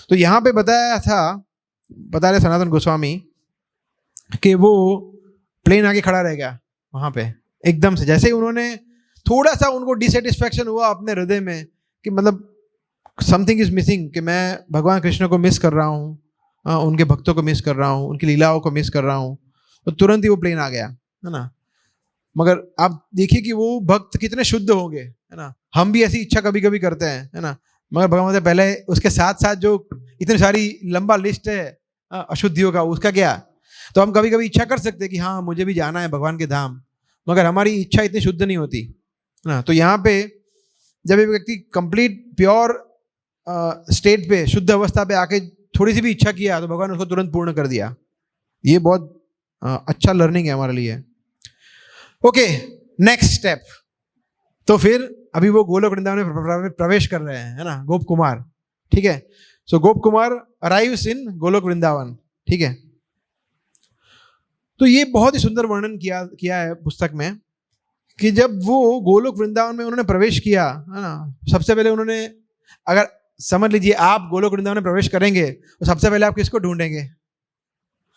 Speaker 1: तो यहाँ पे बताया था, बता रहे सनातन गोस्वामी कि वो प्लेन आके खड़ा रह गया वहाँ पे एकदम से, जैसे ही उन्होंने थोड़ा सा उनको डिससेटिस्फैक्शन हुआ अपने हृदय में कि मतलब समथिंग इज मिसिंग, कि मैं भगवान कृष्ण को मिस कर रहा हूँ, उनके भक्तों को मिस कर रहा हूँ, उनकी लीलाओं को मिस कर रहा हूँ, तो तुरंत ही वो प्लेन आ गया, है ना। मगर आप देखिए कि वो भक्त कितने शुद्ध होंगे, है ना। हम भी ऐसी इच्छा कभी कभी करते हैं, है ना, मगर भगवान से पहले उसके साथ साथ जो इतनी सारी लंबा लिस्ट है अशुद्धियों का, उसका क्या। तो हम कभी कभी इच्छा कर सकते हैं कि हाँ मुझे भी जाना है भगवान के धाम, मगर हमारी इच्छा इतनी शुद्ध नहीं होती, है ना। तो यहाँ पे जब एक व्यक्ति कंप्लीट प्योर स्टेट पे, शुद्ध अवस्था पे आके थोड़ी सी भी इच्छा किया तो भगवान उसको तुरंत पूर्ण कर दिया। ये बहुत अच्छा लर्निंग है हमारे लिए। Okay, next step. तो फिर अभी वो गोलोक वृंदावन में प्रवेश कर रहे हैं, है ना, गोप कुमार, ठीक है। सो गोप कुमार अराइव्स इन गोलोक वृंदावन, ठीक है। तो ये बहुत ही सुंदर वर्णन किया है पुस्तक में कि जब वो गोलोक वृंदावन में उन्होंने प्रवेश किया, है ना, सबसे पहले उन्होंने, अगर समझ लीजिए आप गोलोक वृंदावन में प्रवेश करेंगे तो सबसे पहले आप किसको ढूंढेंगे?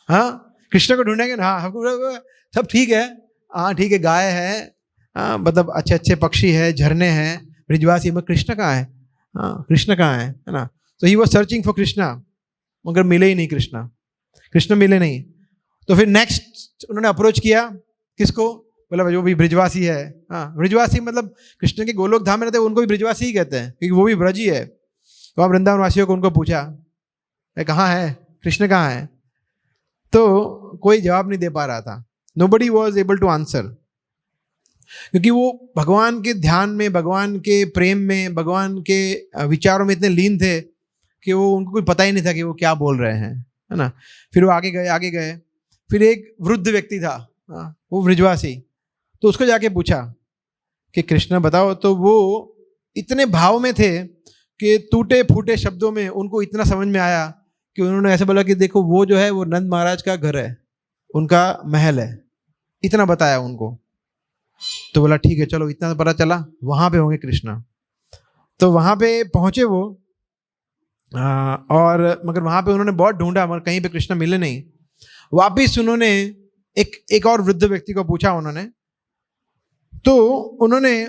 Speaker 1: हाँ, कृष्ण को ढूंढेंगे ना। हाँ, सब ठीक है, हाँ ठीक है, गाय है, हाँ मतलब अच्छे अच्छे पक्षी है, झरने हैं, ब्रिजवासी, मगर कृष्ण कहाँ है? हाँ, कृष्ण कहाँ है ना। तो he was searching for Krishna, मगर मिले ही नहीं कृष्ण मिले नहीं। तो फिर नेक्स्ट उन्होंने अप्रोच किया किसको? बोला जो भी ब्रिजवासी है, हाँ ब्रिजवासी मतलब कृष्ण के गोलोक धाम में रहते हैं उनको भी ब्रिजवासी ही कहते हैं क्योंकि वो भी ब्रजी है। तो आप वृंदावन वासियों को उनको पूछा कहाँ है कृष्ण, कहाँ है, तो कोई जवाब नहीं दे पा रहा था। Nobody was able to answer, क्योंकि वो भगवान के ध्यान में, भगवान के प्रेम में, भगवान के विचारों में इतने लीन थे कि वो उनको कोई पता ही नहीं था कि वो क्या बोल रहे हैं, है ना। फिर वो आगे गए। फिर एक वृद्ध व्यक्ति था, वो ब्रिजवासी, तो उसको जाके पूछा कि कृष्ण बताओ। तो वो इतने भाव में थे कि टूटे फूटे शब्दों में उनको इतना समझ में आया कि उन्होंने ऐसे बोला कि देखो वो जो है वो नंद महाराज का घर है, उनका महल है, इतना बताया उनको। तो बोला ठीक है चलो, इतना तो पता चला वहाँ पे होंगे कृष्ण। तो वहाँ पे पहुँचे वो, और मगर वहाँ पे उन्होंने बहुत ढूंढा मगर कहीं पे कृष्ण मिले नहीं। वापिस उन्होंने एक और वृद्ध व्यक्ति को पूछा उन्होंने। तो उन्होंने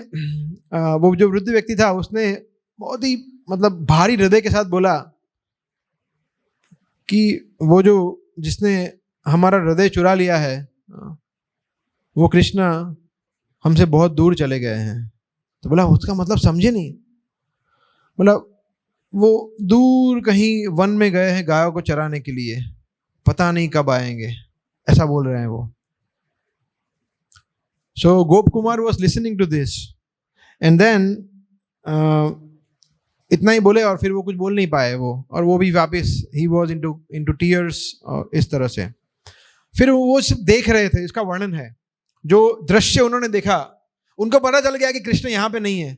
Speaker 1: वो जो वृद्ध व्यक्ति था उसने बहुत ही मतलब भारी हृदय के साथ बोला कि वो जो जिसने हमारा हृदय चुरा लिया है वो कृष्ण हमसे बहुत दूर चले गए हैं। तो बोला उसका मतलब समझे नहीं। मतलब वो दूर कहीं वन में गए हैं गायों को चराने के लिए, पता नहीं कब आएंगे, ऐसा बोल रहे हैं वो। So Gop Kumar was listening to this and then इतना ही बोले और फिर वो कुछ बोल नहीं पाए वो, और वो भी वापस ही वॉज इनटू टीयर्स और इस तरह से। फिर वो सिर्फ देख रहे थे, इसका वर्णन है। जो दृश्य उन्होंने देखा उनको पता चल गया कि कृष्ण यहाँ पे नहीं है,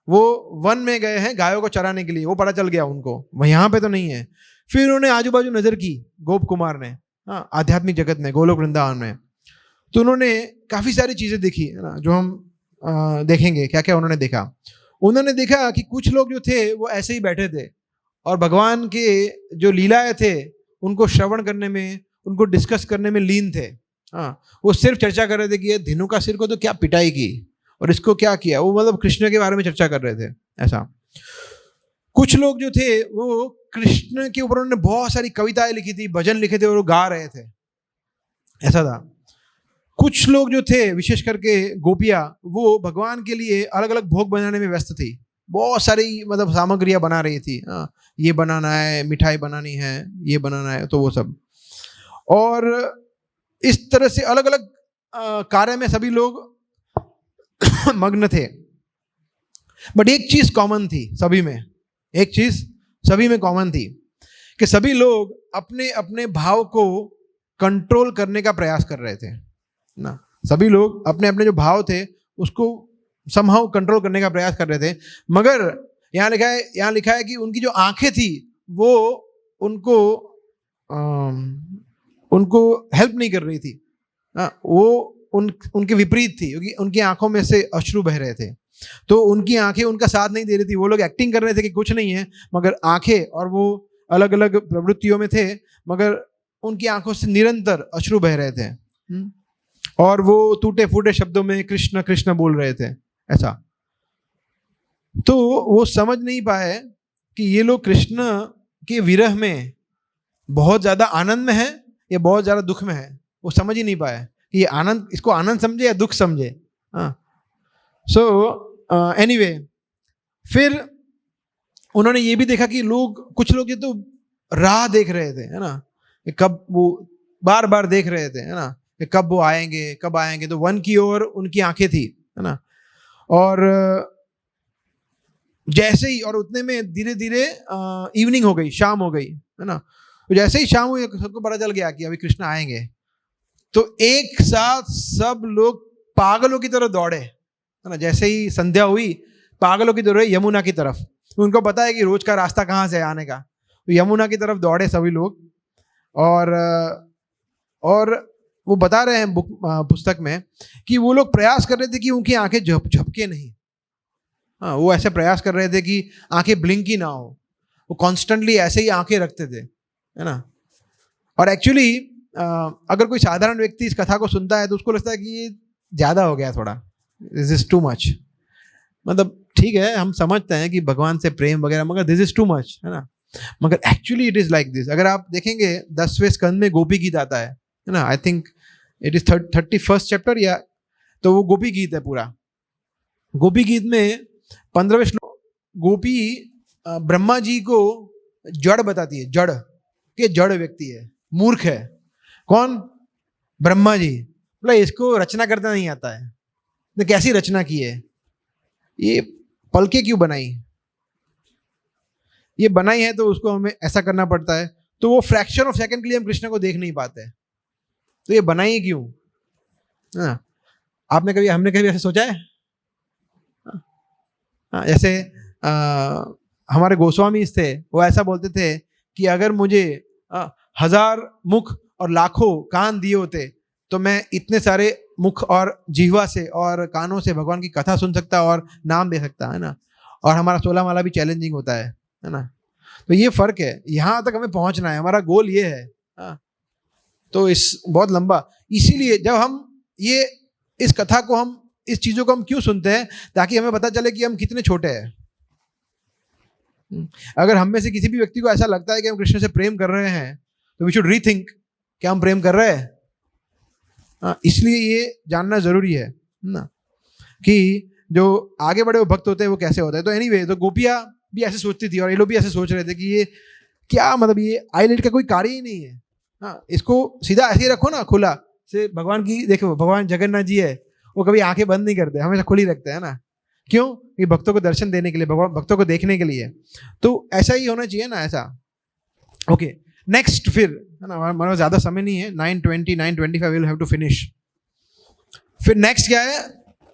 Speaker 1: वो वन में गए हैं गायों को चराने के लिए, वो पता चल गया उनको, वह यहाँ पे तो नहीं है। फिर उन्होंने आजू बाजू नजर की गोप कुमार ने, हाँ आध्यात्मिक जगत में, गोलोक वृंदावन में। तो उन्होंने काफी सारी चीजें देखी है ना, जो हम देखेंगे क्या क्या उन्होंने देखा। उन्होंने देखा कि कुछ लोग जो थे वो ऐसे ही बैठे थे और भगवान के जो लीलाएं थे उनको श्रवण करने में, उनको डिस्कस करने में लीन थे। हाँ, वो सिर्फ चर्चा कर रहे थे कि ये धेनु का सिर को तो क्या पिटाई की और इसको क्या किया, वो मतलब कृष्ण के बारे में चर्चा कर रहे थे ऐसा। कुछ लोग जो थे वो कृष्ण के ऊपर उन्होंने बहुत सारी कविताएं लिखी थी, भजन लिखे थे और वो गा रहे थे, ऐसा था। कुछ लोग जो थे विशेष करके गोपियां, वो भगवान के लिए अलग अलग भोग बनाने में व्यस्त थी, बहुत सारी मतलब सामग्रियां बना रही थी। ये बनाना है, मिठाई बनानी है, ये बनाना है, तो वो सब। और इस तरह से अलग अलग कार्य में सभी लोग मग्न थे। बट एक चीज कॉमन थी सभी में, एक चीज सभी में कॉमन थी कि सभी लोग अपने अपने भाव को कंट्रोल करने का प्रयास कर रहे थे ना। सभी लोग अपने अपने जो भाव थे उसको समहाउ कंट्रोल करने का प्रयास कर रहे थे। मगर यहाँ लिखा है कि उनकी जो आंखें थी वो उनको हेल्प नहीं कर रही थी। वो उनके विपरीत थी, क्योंकि उनकी आंखों में से अश्रु बह रहे थे। तो उनकी आंखें उनका साथ नहीं दे रही थी। वो लोग एक्टिंग कर रहे थे कि कुछ नहीं है, मगर आंखें, और वो अलग अलग प्रवृत्तियों में थे, मगर उनकी आंखों से निरंतर अश्रु बह रहे थे और वो टूटे फूटे शब्दों में कृष्ण कृष्ण बोल रहे थे ऐसा। तो वो समझ नहीं पाए कि ये लोग कृष्ण के विरह में बहुत ज्यादा आनंद में है या बहुत ज्यादा दुख में है। वो समझ ही नहीं पाए कि ये आनंद, इसको आनंद समझे या दुख समझे। सो एनीवे, फिर उन्होंने ये भी देखा कि कुछ लोग ये तो राह देख रहे थे, है ना, कब वो बार बार देख रहे थे, है ना, कि कब वो आएंगे, कब आएंगे। तो वन की ओर उनकी आंखें थी, है ना। और जैसे ही, और उतने में धीरे धीरे इवनिंग हो गई, शाम हो गई, है ना। तो जैसे ही शाम हुई सबको पता चल गया कि अभी कृष्ण आएंगे। तो एक साथ सब लोग पागलों की तरह दौड़े, है ना। जैसे ही संध्या हुई पागलों की तरह यमुना की तरफ, उनको पता है कि रोज का रास्ता कहाँ से आने का, तो यमुना की तरफ दौड़े सभी लोग। और वो बता रहे हैं पुस्तक में कि वो लोग प्रयास कर रहे थे कि उनकी आंखें झपके नहीं। हाँ, वो ऐसे प्रयास कर रहे थे कि आंखें ब्लिंक ही ना हो। वो कॉन्स्टेंटली ऐसे ही आंखें रखते थे, है ना। और एक्चुअली अगर कोई साधारण व्यक्ति इस कथा को सुनता है तो उसको लगता है कि ये ज्यादा हो गया थोड़ा, दिस इज टू मच। मतलब ठीक है, हम समझते हैं कि भगवान से प्रेम वगैरह, मगर दिस इज टू मच, है ना। मगर actually it is like this. अगर आप देखेंगे 10वें स्कंद में गोपी गीत आता है ना, I think it is 31st chapter या तो वो गोपी गीत है पूरा। गोपी गीत में 15वें श्लोक गोपी ब्रह्मा जी को जड़ बताती है, जड़ के जड़ व्यक्ति है, मूर्ख है। कौन? ब्रह्मा जी। बोला इसको रचना करना नहीं आता है, तो कैसी रचना की है, ये पलके क्यों बनाई, ये बनाई है तो उसको हमें ऐसा करना पड़ता है। तो वो फ्रैक्शन ऑफ सेकंड के लिए हम कृष्ण को देख नहीं पाते, तो ये बनाई क्यों? हाँ, हमने कभी ऐसे सोचा है? हाँ, जैसे हमारे गोस्वामी थे, वो ऐसा बोलते थे कि अगर मुझे 1000 मुख और लाखों कान दिए होते तो मैं इतने सारे मुख और जिह्वा से और कानों से भगवान की कथा सुन सकता और नाम दे सकता है ना। और हमारा 16 माला भी चैलेंजिंग होता है ना। तो ये फर्क है, यहाँ तक हमें पहुंचना है, हमारा गोल ये है। तो इस बहुत लंबा, इसीलिए जब हम ये इस कथा को हम इस चीजों को हम क्यों सुनते हैं, ताकि हमें पता चले कि हम कितने छोटे हैं। अगर हम में से किसी भी व्यक्ति को ऐसा लगता है कि हम कृष्ण से प्रेम कर रहे हैं तो वी शुड रीथिंक क्या हम प्रेम कर रहे हैं। इसलिए ये जानना जरूरी है ना कि जो आगे बड़े भक्त होते हैं वो कैसे होते हैं। तो एनीवे, तो गोपियां भी ऐसे सोचती थी और ये लोग भी ऐसे सोच रहे थे कि ये क्या मतलब, ये आईलेट का कोई कार्य ही नहीं है। हाँ, इसको सीधा ऐसे ही रखो ना खुला से। भगवान की देखो, भगवान जगन्नाथ जी है, वो कभी आंखें बंद नहीं करते, हमेशा खुली रखते हैं ना। क्यों? कि भक्तों को दर्शन देने के लिए, भगवान भक्तों को देखने के लिए। तो ऐसा ही होना चाहिए ना, ऐसा। ओके, नेक्स्ट फिर है ना, हमारा ज्यादा समय नहीं है, 9:20 9:25 विल हैव टू फिनिश। फिर नेक्स्ट क्या है?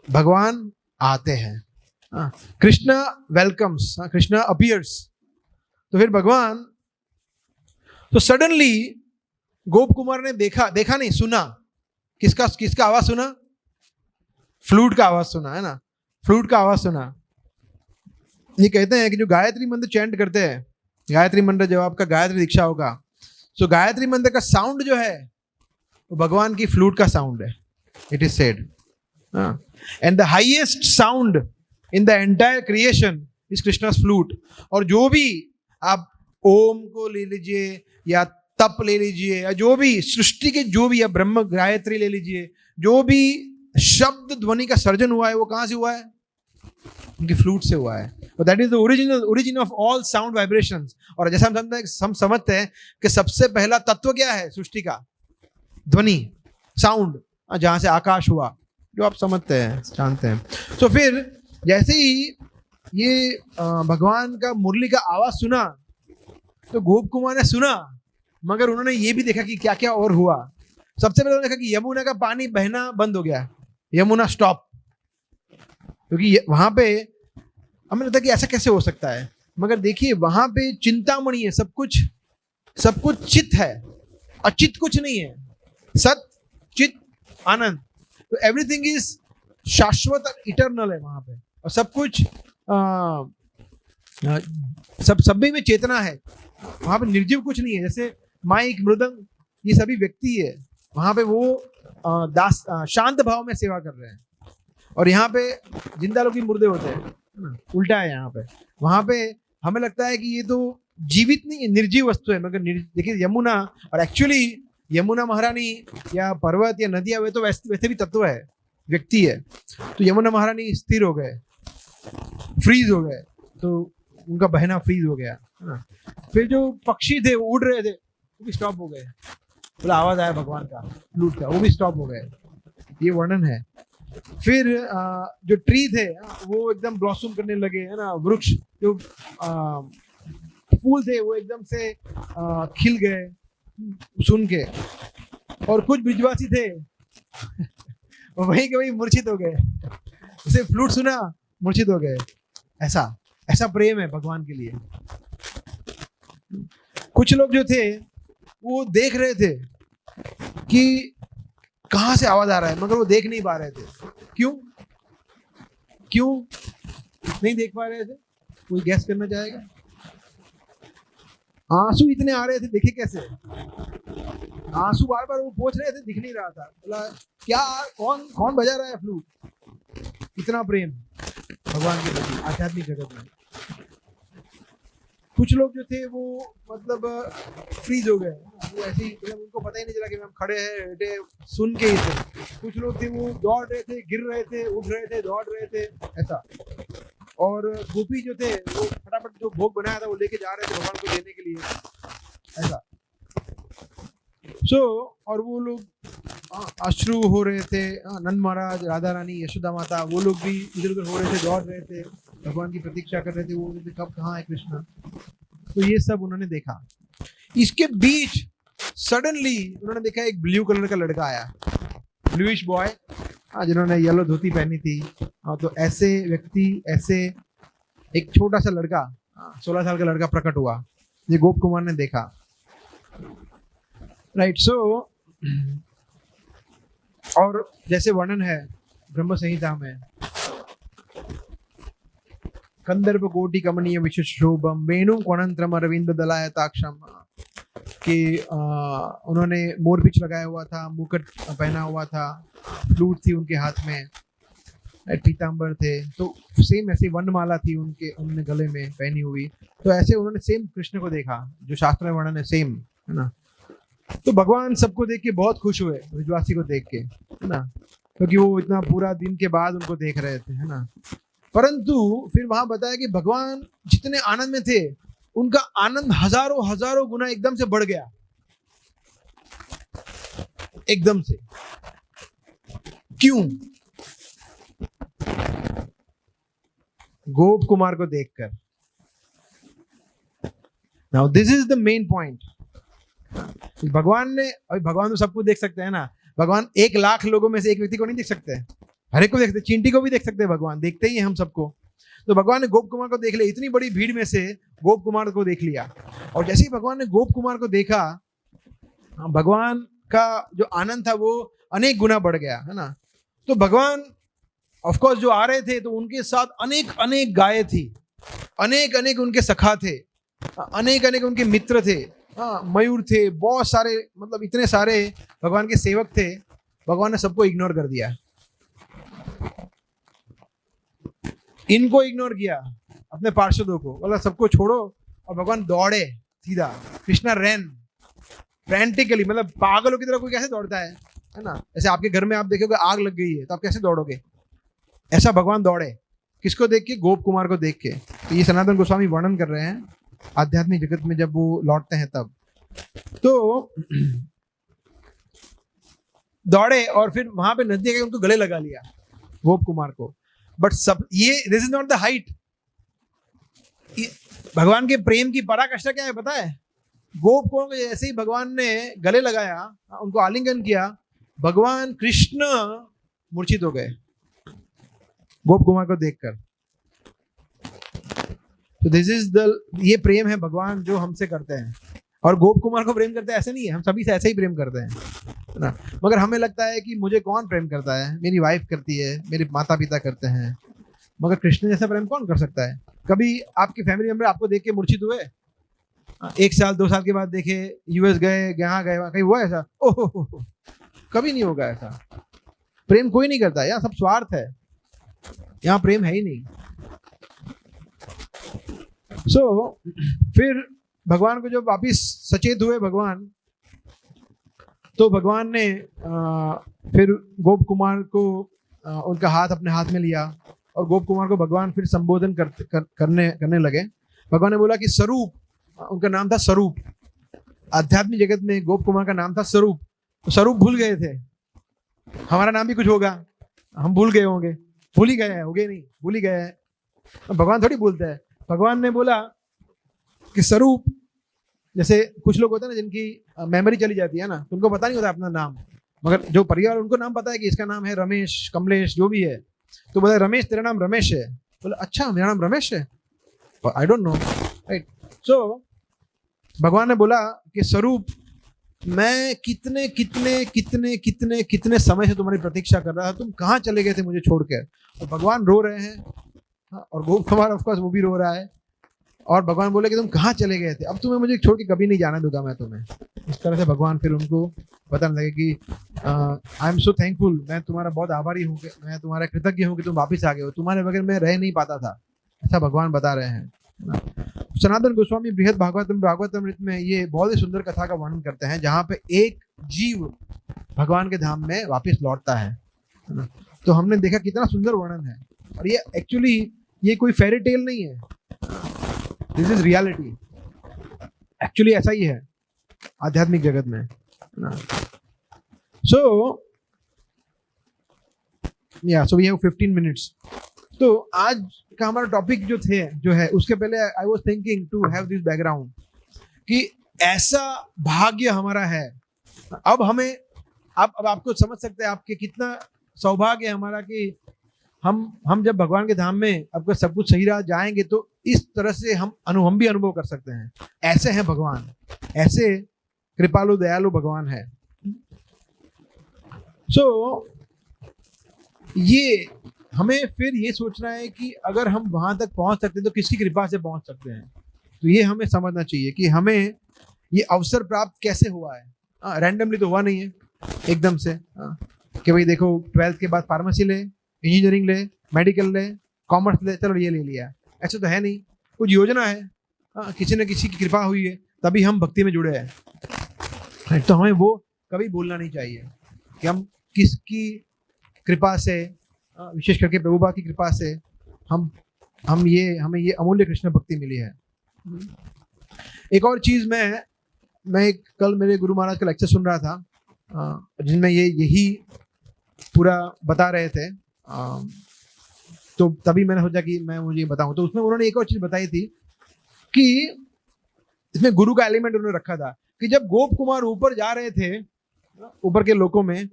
Speaker 1: भगवान आते हैं, कृष्ण वेलकम्स, कृष्ण अपीयर्स। तो फिर भगवान, तो सडनली गोप कुमार ने देखा नहीं, सुना। किसका आवाज सुना? फ्लूट का आवाज सुना, है ना, फ्लूट का आवाज सुना। ये कहते हैं कि जो गायत्री मंत्र चैंट करते हैं, गायत्री मंत्र, जब आपका गायत्री दीक्षा होगा, तो गायत्री मंत्र का साउंड जो है वो भगवान की फ्लूट का साउंड है, it is said. And the highest sound in the entire creation is Krishna's flute. और जो भी आप ओम को ले लीजिए या तप ले लीजिए या जो भी सृष्टि के जो भी, या ब्रह्म गायत्री ले लीजिए, जो भी शब्द ध्वनि का सर्जन हुआ है वो कहां से हुआ है? उनकी फ्लूट से हुआ है। तो that is the origin of all sound vibrations. और जैसा हम समझते हैं कि सबसे पहला तत्व क्या है सृष्टि का? ध्वनि, साउंड, जहां से आकाश हुआ, जो आप समझते हैं, जानते हैं। तो फिर जैसे ही ये भगवान का मुरली का आवाज सुना तो गोप कुमार ने सुना, मगर उन्होंने ये भी देखा कि क्या क्या और हुआ। सबसे पहले देखा कि यमुना का पानी बहना बंद हो गया, यमुना स्टॉप। क्योंकि वहां पे हमें लगता है कि ऐसा कैसे हो सकता है, मगर देखिए वहां पे चिंतामणि है, सब कुछ चित है, अचित कुछ नहीं है, सत चित आनंद। तो एवरीथिंग इज शाश्वत, इटर्नल है वहां पे। और सब कुछ सभी में चेतना है, वहां पे निर्जीव कुछ नहीं है। जैसे माइक, मृदंग, ये सभी व्यक्ति है वहां पे, वो शांत भाव में सेवा कर रहे हैं। और यहाँ पे जिंदा लोग भी मुर्दे होते हैं, उल्टा है यहाँ पे। वहां पे हमें लगता है कि ये तो जीवित नहीं है, निर्जीव वस्तु है, मगर देखिए यमुना, और एक्चुअली यमुना महारानी या पर्वत या नदियां, वे तो वैसे भी तत्व है, व्यक्ति है। तो यमुना महारानी स्थिर हो गए, फ्रीज हो गए, तो उनका बहना फ्रीज हो गया। फिर जो पक्षी थे वो उड़ रहे थे, वो भी स्टॉप हो गए। बोला आवाज आया भगवान का, फ्लूट का, वो भी स्टॉप हो गए। ये वर्णन है। फिर जो ट्री थे वो एकदम ब्लॉसम करने लगे, है ना, वृक्ष जो फूल थे वो एकदम से खिल गए सुन के। और कुछ ब्रिजवासी थे वहीं के वहीं मूर्छित हो गए, उसे फ्लूट सुना, मूर्छित हो गए। ऐसा प्रेम है भगवान के लिए। कुछ लोग जो थे वो देख रहे थे कि कहां से आवाज आ रहा है, मगर वो देख नहीं पा रहे थे। क्यों नहीं देख पा रहे थे? कोई गैस करना चाहेगा? आंसू इतने आ रहे थे, देखे कैसे? आंसू बार बार वो पोंछ रहे थे, दिख नहीं रहा था। बोला क्या, कौन बजा रहा है फ्लूट? इतना प्रेम भगवान के प्रति आध्यात्मिक जगत में। कुछ लोग जो थे वो मतलब फ्रीज हो गए, वो ऐसे ही, उनको पता ही नहीं चला कि हम खड़े हैं, सुन के ही थे। कुछ लोग थे वो दौड़ रहे थे, गिर रहे थे, उठ रहे थे, दौड़ रहे थे, ऐसा। और गोपी जो थे वो फटाफट जो भोग बनाया था वो लेके जा रहे थे भगवान को देने के लिए, ऐसा। और वो लोग अश्रु हो रहे थे, नंद महाराज, राधा रानी, यशोदा माता, वो लोग भी इधर उधर हो रहे थे, दौड़ रहे थे, भगवान की प्रतीक्षा कर रहे थे, वो कब कहाँ है कृष्ण। तो ये सब उन्होंने देखा। इसके बीच सडनली उन्होंने देखा एक ब्लू कलर का लड़का आया, ब्लूइश बॉय, जिन्होंने येलो धोती पहनी थी। तो ऐसे व्यक्ति, ऐसे एक छोटा सा लड़का, 16 साल का लड़का प्रकट हुआ, ये गोप कुमार ने देखा। राइट, और जैसे वर्णन है ब्रह्म संहिता में, कंदर्प कोटि कमनीय विशुष शोभम वेणु कोणंत्रम अरविंद दलायताक्षम, कि उन्होंने मोरपिच लगाया हुआ था, मुकुट पहना हुआ था, फ्लूट थी उनके हाथ में, पीतांबर थे, तो सेम ऐसी वर्णमाला थी उनने गले में पहनी हुई। तो ऐसे उन्होंने सेम कृष्ण को देखा जो शास्त्र में वर्णन है, सेम, है ना। तो भगवान सबको देख के बहुत खुश हुए, ब्रजवासी को देख के, है ना, क्योंकि वो इतना पूरा दिन के बाद उनको देख रहे थे, है ना। परंतु फिर वहां बताया कि भगवान जितने आनंद में थे, उनका आनंद हजारों हजारों गुना एकदम से बढ़ गया, एकदम से। क्यों? गोप कुमार को देखकर। Now this is the main point. भगवान ने, अभी भगवान तो सबको देख सकते हैं ना, भगवान 1 लाख लोगों में से एक व्यक्ति को नहीं देख सकते, हर एक को देख सकते, चींटी को भी देख सकते हैं, भगवान देखते ही हैं हम सबको। तो भगवान ने गोप कुमार को देख लिया, इतनी बड़ी भीड़ में से गोप कुमार को देख लिया। और जैसे ही भगवान ने गोप कुमार को देखा, भगवान का जो आनंद था वो अनेक गुना बढ़ गया, है ना। तो भगवान ऑफ कोर्स जो आ रहे थे, तो उनके साथ अनेक अनेक गायें थी, अनेक अनेक उनके सखा थे, अनेक अनेक उनके मित्र थे, मयूर थे, बहुत सारे, मतलब इतने सारे भगवान के सेवक थे। भगवान ने सबको इग्नोर कर दिया, इनको इग्नोर किया, अपने पार्षदों को, बोला सबको छोड़ो, और भगवान दौड़े सीधा। कृष्णा रैन फ्रैंटिकली, मतलब पागलों की तरह कोई कैसे दौड़ता है ना। जैसे आपके घर में आप देखोगे आग लग गई है तो आप कैसे दौड़ोगे, ऐसा भगवान दौड़े। किसको देख के? गोप कुमार को देख के। तो ये सनातन गोस्वामी वर्णन कर रहे हैं आध्यात्मिक जगत में, जब वो लौटते हैं तब। तो दौड़े और फिर वहां पे नजदीक उनको गले लगा लिया गोप कुमार को। बट सब ये, this is not the height. भगवान के प्रेम की पराकाष्ठा क्या है पता है? गोप को जैसे ही भगवान ने गले लगाया, उनको आलिंगन किया, भगवान कृष्ण मूर्छित हो गए गोप कुमार को देखकर। तो दिस इज द, ये प्रेम है भगवान जो हमसे करते हैं। और गोप कुमार को प्रेम करते हैं ऐसे नहीं है, हम सभी से ऐसे ही प्रेम करते हैं ना। मगर हमें लगता है कि मुझे कौन प्रेम करता है, मेरी वाइफ करती है, मेरे माता पिता करते हैं, मगर कृष्ण जैसा प्रेम कौन कर सकता है? कभी आपके फैमिली मेंबर आपको देख के मूर्छित हुए? 1 साल 2 साल के बाद देखे, यूएस गए, यहाँ गए, कहीं हुआ ऐसा? ओह, कभी नहीं होगा ऐसा। प्रेम कोई नहीं करता, यहाँ सब स्वार्थ है, यहाँ प्रेम है ही नहीं। फिर भगवान को जब वापिस सचेत हुए भगवान, तो भगवान ने फिर गोप कुमार को उनका हाथ अपने हाथ में लिया, और गोप कुमार को भगवान फिर संबोधन करने लगे। भगवान ने बोला कि स्वरूप, उनका नाम था स्वरूप, आध्यात्मिक जगत में गोप कुमार का नाम था स्वरूप। तो स्वरूप भूल गए थे, हमारा नाम भी कुछ होगा, हम भूल गए होंगे, भूल ही गए हैं, हो गए नहीं, भूल ही गए हैं। भगवान थोड़ी भूलते हैं। भगवान ने बोला कि स्वरूप, जैसे कुछ लोग होते हैं ना जिनकी मेमोरी चली जाती है ना, तो उनको पता नहीं होता अपना नाम, मगर जो परिवार उनको नाम पता है कि इसका नाम है रमेश, कमलेश, जो भी है। तो बोला रमेश तेरा नाम रमेश है? बोला अच्छा मेरा नाम रमेश है, आई डोंट नो, राइट। सो भगवान ने बोला कि स्वरूप, मैं कितने कितने कितने कितने कितने समय से तुम्हारी प्रतीक्षा कर रहा था, तुम कहाँ चले गए थे मुझे छोड़कर? और भगवान रो रहे हैं, और गोप कुमार ऑफ कोर्स वो भी रो रहा है। और भगवान बोले कि तुम कहाँ चले गए थे, अब तुम्हें मुझे छोड़ के कभी नहीं जाने दूंगा मैं तुम्हें। इस तरह से भगवान फिर उनको बताने लगे कि आई एम सो थैंकफुल, मैं तुम्हारा बहुत आभारी हूँ, मैं तुम्हारा कृतज्ञ हूँ कि तुम वापिस आ गए हो, तुम्हारे बगैर मैं रह नहीं पाता था, ऐसा भगवान बता रहे हैं। सनातन गोस्वामी बृहद भागवतम में ये बहुत ही सुंदर कथा का वर्णन करते हैं, जहाँ पे एक जीव भगवान के धाम में वापस लौटता है ना। तो हमने देखा कितना सुंदर वर्णन है, और ये एक्चुअली ये कोई फेरी टेल नहीं है, दिस इज रियलिटी। एक्चुअली ऐसा ही है आध्यात्मिक जगत में ना। So we have 15 minutes. तो आज का हमारा टॉपिक जो है उसके पहले I was thinking to have this background कि ऐसा भाग्य हमारा है। अब हमें अब आपको समझ सकते हैं आपके कितना सौभाग्य है हमारा कि हम जब भगवान के धाम में आपको सब कुछ सही रहा जाएंगे तो इस तरह से हम भी अनुभव कर सकते हैं। ऐसे हैं भगवान, ऐसे कृपालु दयालु भगवान है। सो ये हमें फिर ये सोचना है कि अगर हम वहां तक पहुंच सकते हैं तो किसकी कृपा से पहुंच सकते हैं। तो ये हमें समझना चाहिए कि हमें ये अवसर प्राप्त कैसे हुआ है। रैंडमली तो हुआ नहीं है एकदम से कि भाई देखो 12th के बाद फार्मेसी ले, इंजीनियरिंग ले, मेडिकल ले, कॉमर्स ले, चलो ये ले लिया, ऐसा तो है नहीं। कुछ योजना है, किसी न किसी की कृपा हुई है तभी हम भक्ति में जुड़े हैं। तो हमें वो कभी भूलना नहीं चाहिए कि हम किसकी कृपा से, विशेष करके प्रभुपा की कृपा से हमें ये अमूल्य कृष्ण भक्ति मिली है। एक और चीज मैं कल मेरे गुरु महाराज का लेक्चर सुन रहा था जिनमें यही पूरा बता रहे थे, तो तभी मैंने सोचा कि मैं मुझे बताऊं। तो उसमें उन्होंने एक और चीज बताई थी कि इसमें गुरु का एलिमेंट उन्होंने रखा था कि जब गोप कुमार ऊपर जा रहे थे ऊपर के लोकों में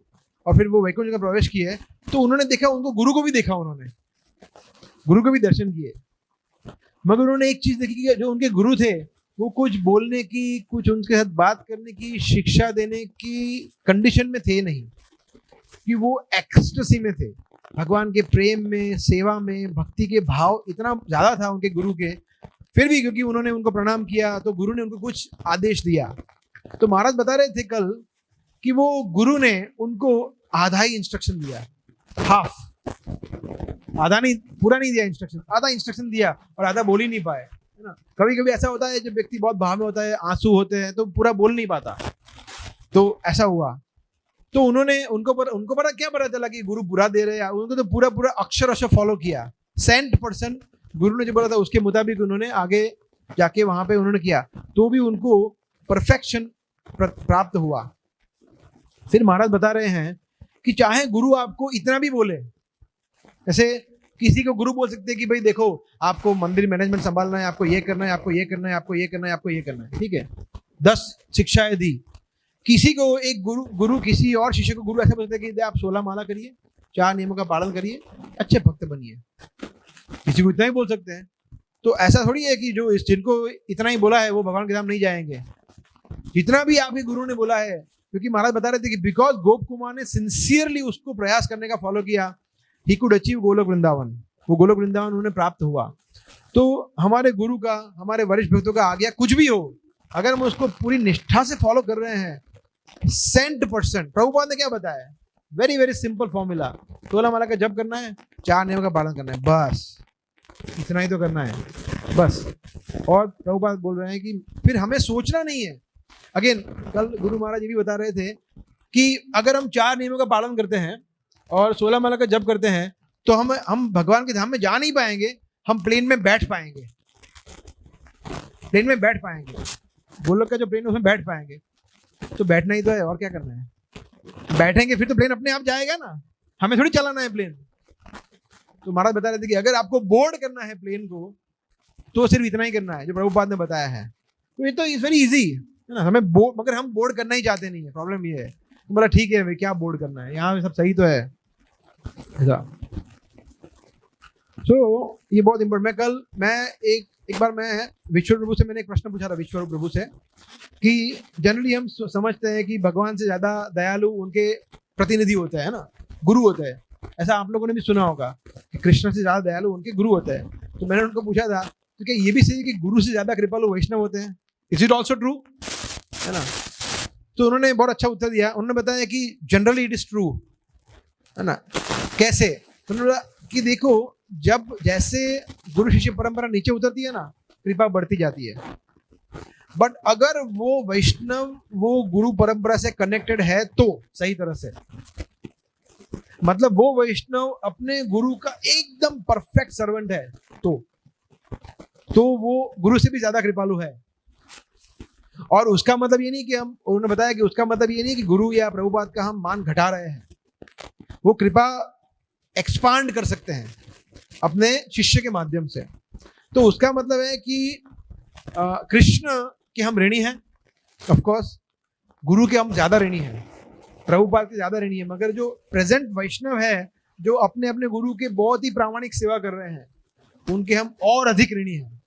Speaker 1: और फिर वो वैकुंठ का प्रवेश किए तो उन्होंने देखा, उनको गुरु को भी देखा, उन्होंने गुरु को भी दर्शन किए। मगर उन्होंने एक चीज देखी कि जो उनके गुरु थे वो कुछ बोलने की, कुछ उनके साथ बात करने की, शिक्षा देने की कंडीशन में थे नहीं, कि वो एक्सटेसी में थे, भगवान के प्रेम में, सेवा में, भक्ति के भाव इतना ज्यादा था उनके गुरु के। फिर भी क्योंकि उन्होंने उनको प्रणाम किया तो गुरु ने उनको कुछ आदेश दिया। तो महाराज बता रहे थे कल कि वो गुरु ने उनको आधा ही इंस्ट्रक्शन दिया, हाफ, आधा नहीं, पूरा नहीं दिया इंस्ट्रक्शन, आधा इंस्ट्रक्शन दिया और आधा बोल ही नहीं पाए, है ना। कभी कभी ऐसा होता है जब व्यक्ति बहुत भाव में होता है, आंसू होते हैं तो पूरा बोल नहीं पाता, तो ऐसा हुआ। तो उनको पता क्या पता चला कि गुरु पूरा दे रहे हैं, उनको तो पूरा अक्षर फॉलो किया, 100% गुरु ने जो बोला था उसके मुताबिक उन्होंने आगे जाके वहां पे उन्होंने किया, तो भी उनको परफेक्शन प्राप्त हुआ। फिर महाराज बता रहे हैं कि चाहे गुरु आपको इतना भी बोले, जैसे किसी को गुरु बोल सकते हैं कि भाई देखो आपको मंदिर मैनेजमेंट संभालना है, आपको ये करना है, आपको ये करना है, आपको ये करना है, आपको ये करना है, ठीक है, 10 शिक्षाएं दी। किसी को एक गुरु किसी और शिष्य को गुरु ऐसा बोलते हैं कि आप 16 माला करिए, 4 नियमों का पालन करिए, अच्छे भक्त बनिए, किसी को इतना ही बोल सकते हैं। तो ऐसा थोड़ी है कि जो जिनको इतना ही बोला है वो भगवान के धाम नहीं जाएंगे। जितना भी आपके गुरु ने बोला है, क्योंकि महाराज बता रहे थे कि बिकॉज गोप कुमार ने सिंसियरली उसको प्रयास करने का फॉलो किया, he could achieve Golok Vrindavan, वो गोलोक वृंदावन उन्हें प्राप्त हुआ। तो हमारे गुरु का, हमारे वरिष्ठ भक्तों का आज्ञा कुछ भी हो, अगर हम उसको पूरी निष्ठा से फॉलो कर रहे हैं 100%, प्रभुपाद ने क्या बताया, वेरी वेरी सिंपल फॉर्मूला, 16 माला का जप करना है, 4 नियमों का पालन करना है, बस इतना ही तो करना है बस। और प्रभुपाद बोल रहे हैं कि फिर हमें सोचना नहीं है। अगेन कल गुरु महाराज ये भी बता रहे थे कि अगर हम 4 नियमों का पालन करते हैं और 16 माला का जप करते हैं तो हम भगवान के धाम में जा नहीं पाएंगे, हम प्लेन में बैठ पाएंगे, प्लेन में बैठ पाएंगे, गोलोक का जो प्लेन है उसमें बैठ पाएंगे। तो बैठना ही तो है, और क्या करना है, बैठेंगे फिर तो प्लेन अपने आप जाएगा ना, हमें थोड़ी चलाना है प्लेन। तो महाराज बता रहे थे कि अगर आपको बोर्ड करना है प्लेन को तो सिर्फ इतना ही करना है जो प्रभुपाद ने बताया है। तो ये तो इज वेरी इजी है ना, हमें मगर हम बोर्ड करना ही चाहते नहीं है, प्रॉब्लम ये है। तो बोला ठीक है भाई क्या बोर्ड करना है, यहाँ सब सही तो है ऐसा। ये बहुत इंपॉर्टेंट। मैं एक बार मैं विश्व प्रभु से मैंने एक प्रश्न पूछा था, विश्व प्रभु से, कि जनरली हम समझते हैं कि भगवान से ज्यादा दयालु उनके प्रतिनिधि होते हैं ना, गुरु होते हैं। ऐसा आप लोगों ने भी सुना होगा कि कृष्ण से ज्यादा दयालु उनके गुरु होते हैं। तो मैंने उनको पूछा था तो क्या ये भी सही है कि गुरु से ज्यादा कृपालु वैष्णव होते हैं, इज इट ऑल्सो ट्रू, है ना। तो उन्होंने बहुत अच्छा उत्तर दिया। उन्होंने बताया कि जनरली इट इज ट्रू, है ना। कैसे, तो उन्होंने बोला कि देखो जब जैसे गुरु शिष्य परंपरा नीचे उतरती है ना, कृपा बढ़ती जाती है। बट अगर वो वैष्णव वो गुरु परंपरा से कनेक्टेड है तो सही तरह से, मतलब वो वैष्णव अपने गुरु का एकदम परफेक्ट सर्वेंट है, तो वो गुरु से भी ज्यादा कृपालु है। और उसका मतलब ये नहीं कि हम, उन्होंने बताया कि उसका मतलब ये नहीं कि गुरु या प्रभुपाद का हम मान घटा रहे हैं, वो कृपा एक्सपांड कर सकते हैं अपने शिष्य के माध्यम से। तो उसका मतलब है कि कृष्ण के हम ऋणी हैं, ऑफ कोर्स गुरु के हम ज्यादा ऋणी हैं, प्रभुपाद के ज्यादा ऋणी है, मगर जो प्रेजेंट वैष्णव है जो अपने अपने गुरु के बहुत ही प्रामाणिक सेवा कर रहे हैं, उनके हम और अधिक ऋणी हैं।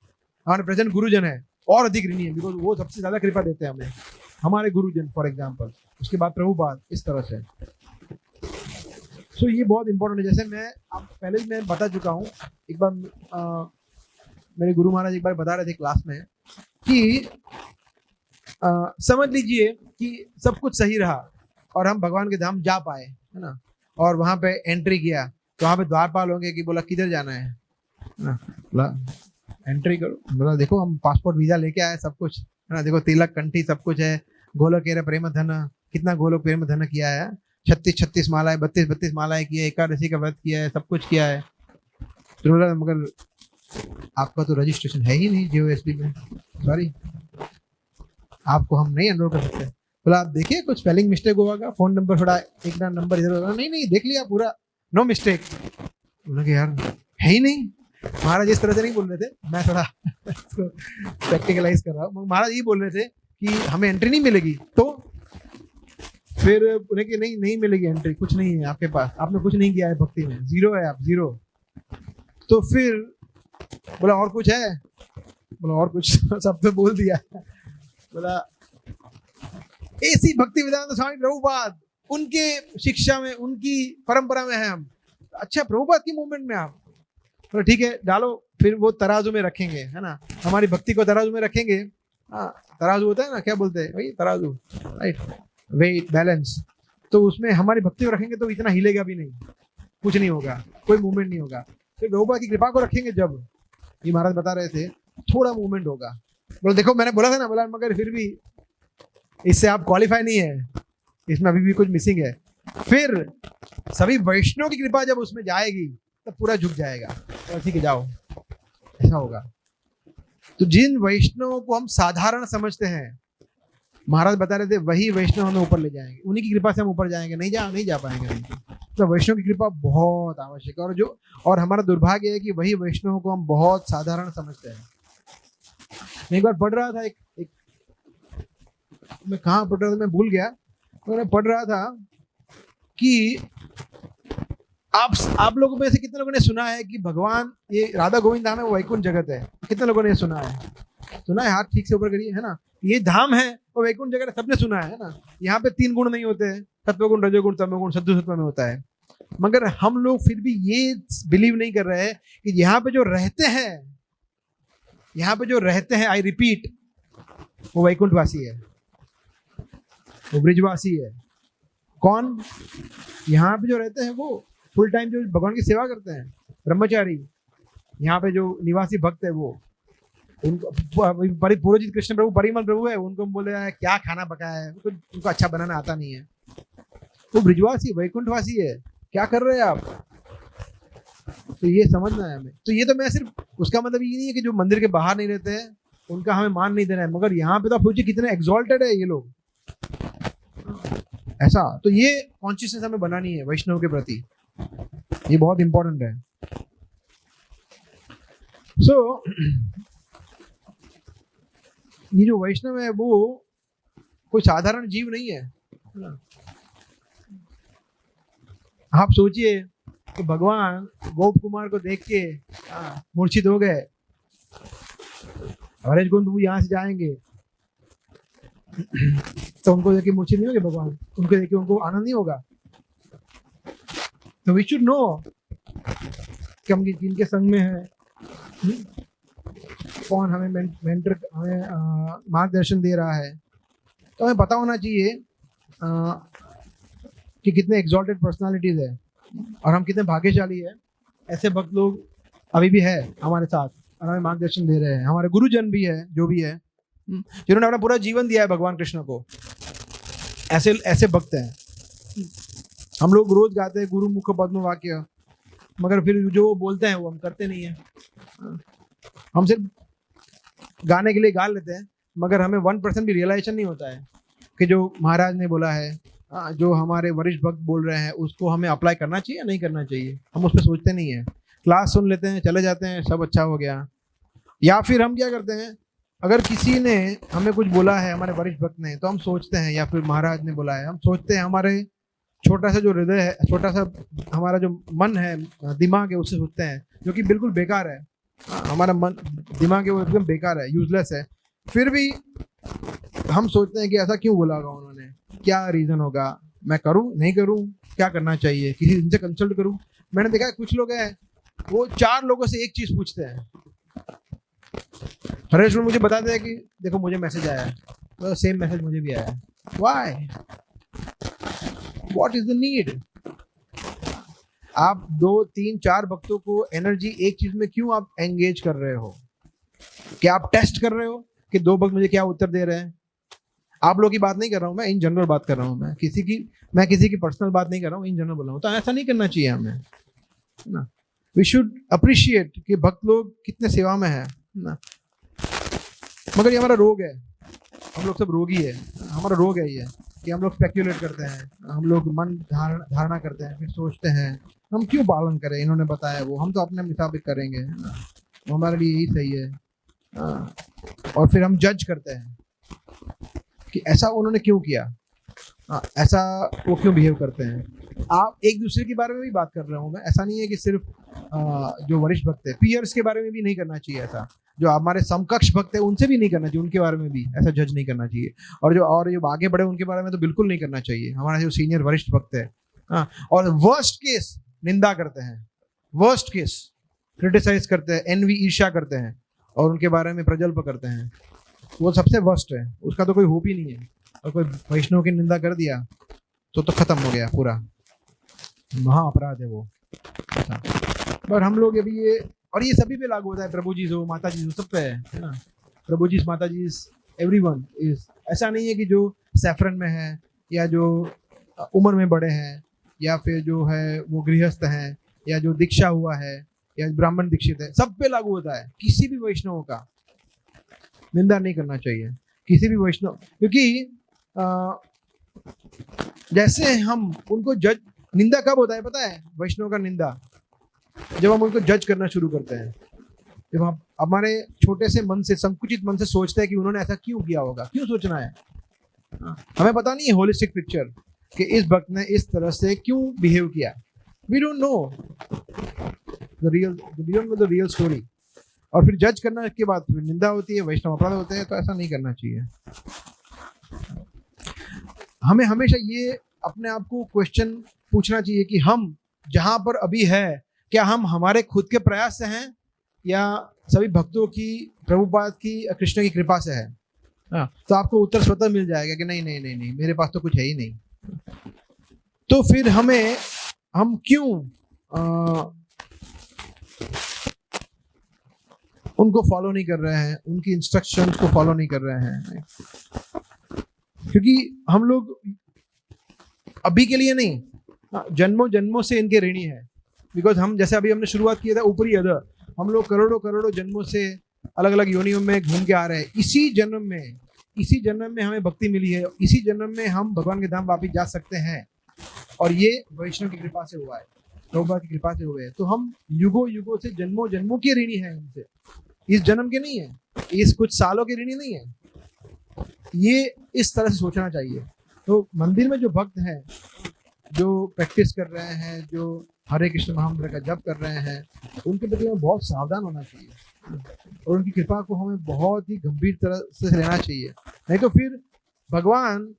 Speaker 1: हमारे प्रेजेंट गुरुजन है और अधिक ऋणी है, बिकॉज वो सबसे ज्यादा कृपा देते हैं हमें, हमारे गुरुजन फॉर एग्जाम्पल, उसके बाद प्रभुपाद, इस तरह से। सो ये बहुत इंपॉर्टेंट है। जैसे मैं आप पहले मैं बता चुका हूँ, एक बार मेरे गुरु महाराज एक बार बता रहे थे क्लास में कि समझ लीजिए कि सब कुछ सही रहा और हम भगवान के धाम जा पाए, है ना, और वहां पे एंट्री किया तो वहां पे द्वारपाल होंगे कि बोला किधर जाना है ना, बोला एंट्री करो, बोला देखो हम पासपोर्ट वीजा लेके आए, सब कुछ है ना, देखो तिलक कंठी सब कुछ है, गोलोक प्रेम धन, कितना गोलोक प्रेम धन किया है, 36 मालाएं, 32 मालाएं की है, एकादशी का व्रत किया है, सब कुछ किया है। तो बोला मगर आपका तो रजिस्ट्रेशन है ही नहीं जीओएसबी में, सॉरी आपको हम नहीं एनरोल कर सकते। बोला आप देखिए कुछ स्पेलिंग मिस्टेक होगा, फोन नंबर थोड़ा एक ना नंबर इधर होगा, नहीं देख लिया पूरा, नो मिस्टेक। बोला कि यार है ही नहीं। महाराज इस तरह से नहीं बोल रहे थे, मैं थोड़ा प्रैक्टिकलाइज कर रहा हूँ। महाराज ये बोल रहे थे कि हमें एंट्री नहीं मिलेगी, तो फिर बोले कि नहीं मिलेगी एंट्री, कुछ नहीं है आपके पास, आपने कुछ नहीं किया है भक्ति में, जीरो है आप, जीरो। तो फिर बोला और कुछ है, बोला और कुछ सब तो बोल दिया। बोला ऐसी भक्ति वेदांत स्वामी प्रभुपाद, उनके शिक्षा में, उनकी परंपरा में है हम। अच्छा प्रभुपाद की मूवमेंट में आप, तो ठीक है डालो, फिर वो तराजू में रखेंगे, है ना, हमारी भक्ति को तराजू में रखेंगे। हाँ तराजू होता है ना, क्या बोलते हैं भाई, तराजू, राइट, वेट बैलेंस। तो उसमें हमारी भक्ति को रखेंगे तो इतना हिलेगा भी नहीं, कुछ नहीं होगा, कोई मूवमेंट नहीं होगा। फिर प्रभुपाद की कृपा को रखेंगे जब, ये महाराज बता रहे थे, थोड़ा मूवमेंट होगा। बोला देखो मैंने बोला था ना, बोला मगर फिर भी इससे आप क्वालिफाई नहीं है, इसमें अभी भी कुछ मिसिंग है। फिर सभी वैष्णव की कृपा जब उसमें जाएगी तब पूरा झुक जाएगा, तो ठीक है जाओ, ऐसा होगा। तो जिन वैष्णवों को हम साधारण समझते हैं, महाराज बता रहे थे वही वैष्णव हमें ऊपर ले जाएंगे, उन्हीं की कृपा से हम ऊपर जाएंगे, नहीं जा पाएंगे। तो वैष्णव की कृपा बहुत आवश्यक है, और हमारा दुर्भाग्य है कि वही वैष्णव को हम बहुत साधारण समझते हैं। मैं एक बार पढ़ रहा था, एक मैं कहाँ पढ़ रहा था मैं भूल गया, तो मैं पढ़ रहा था कि आप लोगों में से कितने लोगों ने सुना है कि भगवान, ये राधा गोविंद धाम है, वो वैकुंठ जगत है, कितने लोगों ने सुना है, हाथ ठीक से ऊपर करिए, है ना, ये धाम है वो वैकुंठ जगत है, सबने सुना है ना। यहाँ पे 3 गुण नहीं होते हैं, सत्वगुण, रजोगुण, तमोगुण, सत्व में होता है। मगर हम लोग फिर भी ये बिलीव नहीं कर रहे हैं कि यहाँ पे जो रहते हैं, आई रिपीट, वो वैकुंठवासी है, वो ब्रिजवासी है। कौन? यहाँ पे जो रहते हैं वो फुल टाइम जो भगवान की सेवा करते हैं, ब्रह्मचारी, यहाँ पे जो निवासी भक्त है, वो उनको पुरोहित कृष्ण प्रभु, परिमल प्रभु है, उनको बोले क्या खाना पकाया है, उनको अच्छा बनाना आता नहीं है। वो ब्रिजवासी वैकुंठवासी है, क्या कर रहे हैं आप? तो ये समझना है हमें। तो ये तो मैं सिर्फ, उसका मतलब ये नहीं है कि जो मंदिर के बाहर नहीं रहते हैं उनका हमें मान नहीं देना है, मगर यहाँ पे तो आप सोचिए कितने एग्जॉल्टेड है ये लोग, ऐसा। तो ये कॉन्शियसनेस हमें बनानी है वैष्णव के प्रति, ये बहुत इंपॉर्टेंट है। सो ये जो वैष्णव है वो कोई साधारण जीव नहीं है। आप सोचिए कि भगवान गोप कुमार को देख के मूर्छित हो गए, हरेश गोविंद प्रभु यहाँ से जाएंगे तो उनको देख के मूर्छित नहीं होंगे भगवान, उनको देख के उनको आनंद नहीं होगा। तो वी शुड नो कि हम किनके संग में है, कौन हमें मेंटर, हमें मार्गदर्शन दे रहा है। तो हमें पता होना चाहिए कि कितने एग्जॉल्टेड पर्सनालिटीज है और हम कितने भाग्यशाली है। ऐसे भक्त लोग अभी भी है हमारे साथ और हमें मार्गदर्शन दे रहे हैं, हमारे गुरुजन भी है, जो भी है। जिन्होंने अपना पूरा जीवन दिया है भगवान कृष्ण को, ऐसे ऐसे भक्त हैं। हम लोग रोज गाते हैं गुरु मुख पद्म वाक्य, मगर फिर जो वो बोलते हैं वो हम करते नहीं है। हम सिर्फ गाने के लिए गा लेते हैं, मगर हमें 1% भी रियलाइजेशन नहीं होता है कि जो महाराज ने बोला है, जो हमारे वरिष्ठ भक्त बोल रहे हैं, उसको हमें अप्लाई करना चाहिए या नहीं करना चाहिए। हम उस पर सोचते नहीं है। क्लास सुन लेते हैं, चले जाते हैं, सब अच्छा हो गया। या फिर हम क्या करते हैं, अगर किसी ने हमें कुछ बोला है, हमारे वरिष्ठ भक्त ने, तो हम सोचते हैं, या फिर महाराज ने बोला है, हम सोचते हैं, हमारे छोटा सा जो हृदय है, छोटा सा हमारा जो मन है, दिमाग है, उससे सोचते हैं, जो कि बिल्कुल बेकार है। हमारा मन दिमाग है वो एकदम बेकार है, यूजलेस है। फिर भी हम सोचते हैं कि ऐसा क्यों बोला होगा उन्होंने, क्या रीजन होगा, मैं करूं नहीं करूं, क्या करना चाहिए, किसी इनसे कंसल्ट करूं। मैंने देखा है कुछ लोग हैं, वो 4 लोगों से एक चीज पूछते हैं। हरेश मुझे बताते हैं कि देखो मुझे मैसेज आया है, तो सेम मैसेज मुझे भी आया है। Why, what is the need? आप 2, 3, 4 भक्तों को एनर्जी एक चीज में क्यों आप एंगेज कर रहे हो? क्या आप टेस्ट कर रहे हो कि 2 भक्त मुझे क्या उत्तर दे रहे हैं? आप लोगों की बात नहीं कर रहा हूं मैं, इन जनरल बात कर रहा हूं। मैं किसी की पर्सनल बात नहीं कर रहा हूं, इन जनरल बोल रहा हूं। तो ऐसा नहीं करना चाहिए हमें, है ना। वी शुड अप्रिशिएट कि भक्त लोग कितने सेवा में है ना। मगर ये हमारा रोग है, हम लोग सब रोगी है। हमारा रोग है ये कि हम लोग स्पेक्यूलेट करते हैं, हम लोग मन धारणा करते हैं, फिर सोचते हैं हम क्यों पालन करें, इन्होंने बताया वो, हम तो अपने मुताबिक करेंगे, है ना, वो हमारे लिए यही सही है। और फिर हम जज करते हैं कि ऐसा उन्होंने क्यों किया, ऐसा वो क्यों बिहेव करते हैं। आप एक दूसरे के बारे में भी बात कर रहा हूँ मैं, ऐसा नहीं है कि सिर्फ जो वरिष्ठ भक्त है, पीयर्स के बारे में भी नहीं करना चाहिए ऐसा। जो हमारे समकक्ष भक्त है उनसे भी नहीं करना चाहिए, उनके बारे में भी ऐसा जज नहीं करना चाहिए। और जो आगे बढ़े उनके बारे में तो बिल्कुल नहीं करना चाहिए। हमारा जो सीनियर वरिष्ठ भक्त है, और वर्स्ट केस निंदा करते हैं, वर्स्ट केस क्रिटिसाइज करते हैं, एनवी ईर्ष्या करते हैं और उनके बारे में प्रजल्प करते हैं, वो सबसे वर्स्ट है। उसका तो कोई होप ही नहीं है। और कोई वैष्णव की निंदा कर दिया तो खत्म हो गया पूरा, महा अपराध है वो। पर हम लोग अभी ये, और ये सभी पे लागू होता है, प्रभु जी हो, माता जी हो, सब पे है ना। प्रभु जी, माता जी, एवरीवन इज। ऐसा नहीं है कि जो सैफरन में है, या जो उम्र में बड़े हैं, या फिर जो है वो गृहस्थ हैं, या जो दीक्षा हुआ है, या ब्राह्मण दीक्षित है, सब पे लागू होता है। किसी भी वैष्णव का निंदा नहीं करना चाहिए, किसी भी वैष्णव। क्योंकि जैसे हम उनको जज, निंदा कब होता है पता है? वैष्णव का निंदा जब हम उनको जज करना शुरू करते हैं, जब हम हमारे छोटे से मन से, संकुचित मन से सोचते हैं कि उन्होंने ऐसा क्यों किया होगा, क्यों सोचना है। हमें पता नहीं है होलिस्टिक पिक्चर कि इस भक्त ने इस तरह से क्यों बिहेव किया। We don't know the real story. और फिर जज करना के बाद फिर निंदा होती है, वैष्णव अपराध होते हैं। तो ऐसा नहीं करना चाहिए। हमें हमेशा ये अपने आप को क्वेश्चन पूछना चाहिए कि हम जहां पर अभी है, क्या हम हमारे खुद के प्रयास से हैं, या सभी भक्तों की, प्रभुपाद की, कृष्ण की कृपा से है। तो आपको उत्तर स्वतः मिल जाएगा कि नहीं नहीं नहीं नहीं, मेरे पास तो कुछ है ही नहीं। तो फिर हम क्यों उनको फॉलो नहीं कर रहे हैं, उनकी इंस्ट्रक्शंस को फॉलो नहीं कर रहे हैं? क्योंकि हम लोग अभी के लिए नहीं, जन्मों जन्मों से इनके ऋणी है। बिकॉज हम, जैसे अभी हमने शुरुआत किया था ऊपरी अदर, हम लोग करोड़ों जन्मों से अलग अलग योनियों में घूम के आ रहे हैं। इसी जन्म में हमें भक्ति मिली है, इसी जन्म में हम भगवान के धाम वापिस जा सकते हैं। और ये वैष्णव की कृपा से हुआ है, प्रभुपाद की कृपा से हुए हैं। तो हम युगों से, जन्मों के ऋणी हैं इनसे, इस जन्म के नहीं है, इस कुछ सालों के ऋणी नहीं है। ये इस तरह से सोचना चाहिए। तो मंदिर में जो भक्त हैं, जो प्रैक्टिस कर रहे हैं, जो हरे कृष्ण महामंत्र का जप कर रहे हैं, उनके प्रति हमें बहुत सावधान होना चाहिए और उनकी कृपा को हमें बहुत ही गंभीर तरह से लेना चाहिए। नहीं तो फिर भगवान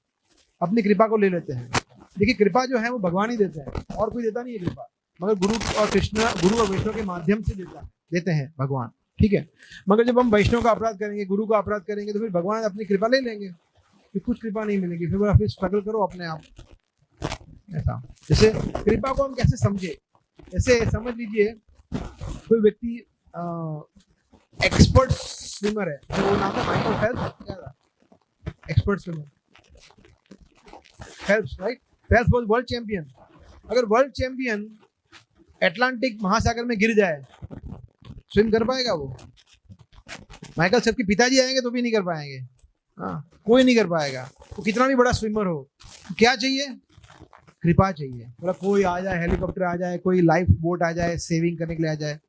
Speaker 1: अपनी कृपा को ले लेते हैं। देखिए, कृपा जो है वो भगवान ही देते हैं, और कोई देता नहीं है कृपा, मगर गुरु और वैष्णव के माध्यम से देते हैं भगवान। ठीक है, मगर जब हम वैष्णव का अपराध करेंगे, गुरु का अपराध करेंगे, तो फिर भगवान अपनी कृपा ले लेंगे, फिर कुछ कृपा नहीं मिलेगी। फिर स्ट्रगल करो अपने आप। ऐसा, जैसे कृपा को हम कैसे समझे? ऐसे समझ लीजिए, कोई व्यक्ति एक्सपर्ट स्विमर है, तो वो नाम है माइकल फेल्प्स। क्या था? Expert swimmer, Phelps, right? Phelps was world champion. अगर वर्ल्ड चैंपियन अटलांटिक महासागर में गिर जाए, स्विम कर पाएगा वो? माइकल फेल्प्स के पिताजी आएंगे तो भी नहीं कर पाएंगे। हाँ, कोई नहीं कर पाएगा, वो कितना भी बड़ा स्विमर हो। तो क्या चाहिए? कृपा चाहिए। मतलब कोई आ जाए, हेलीकॉप्टर आ जाए, कोई लाइफ बोट आ जाए, सेविंग करने के लिए आ जाए।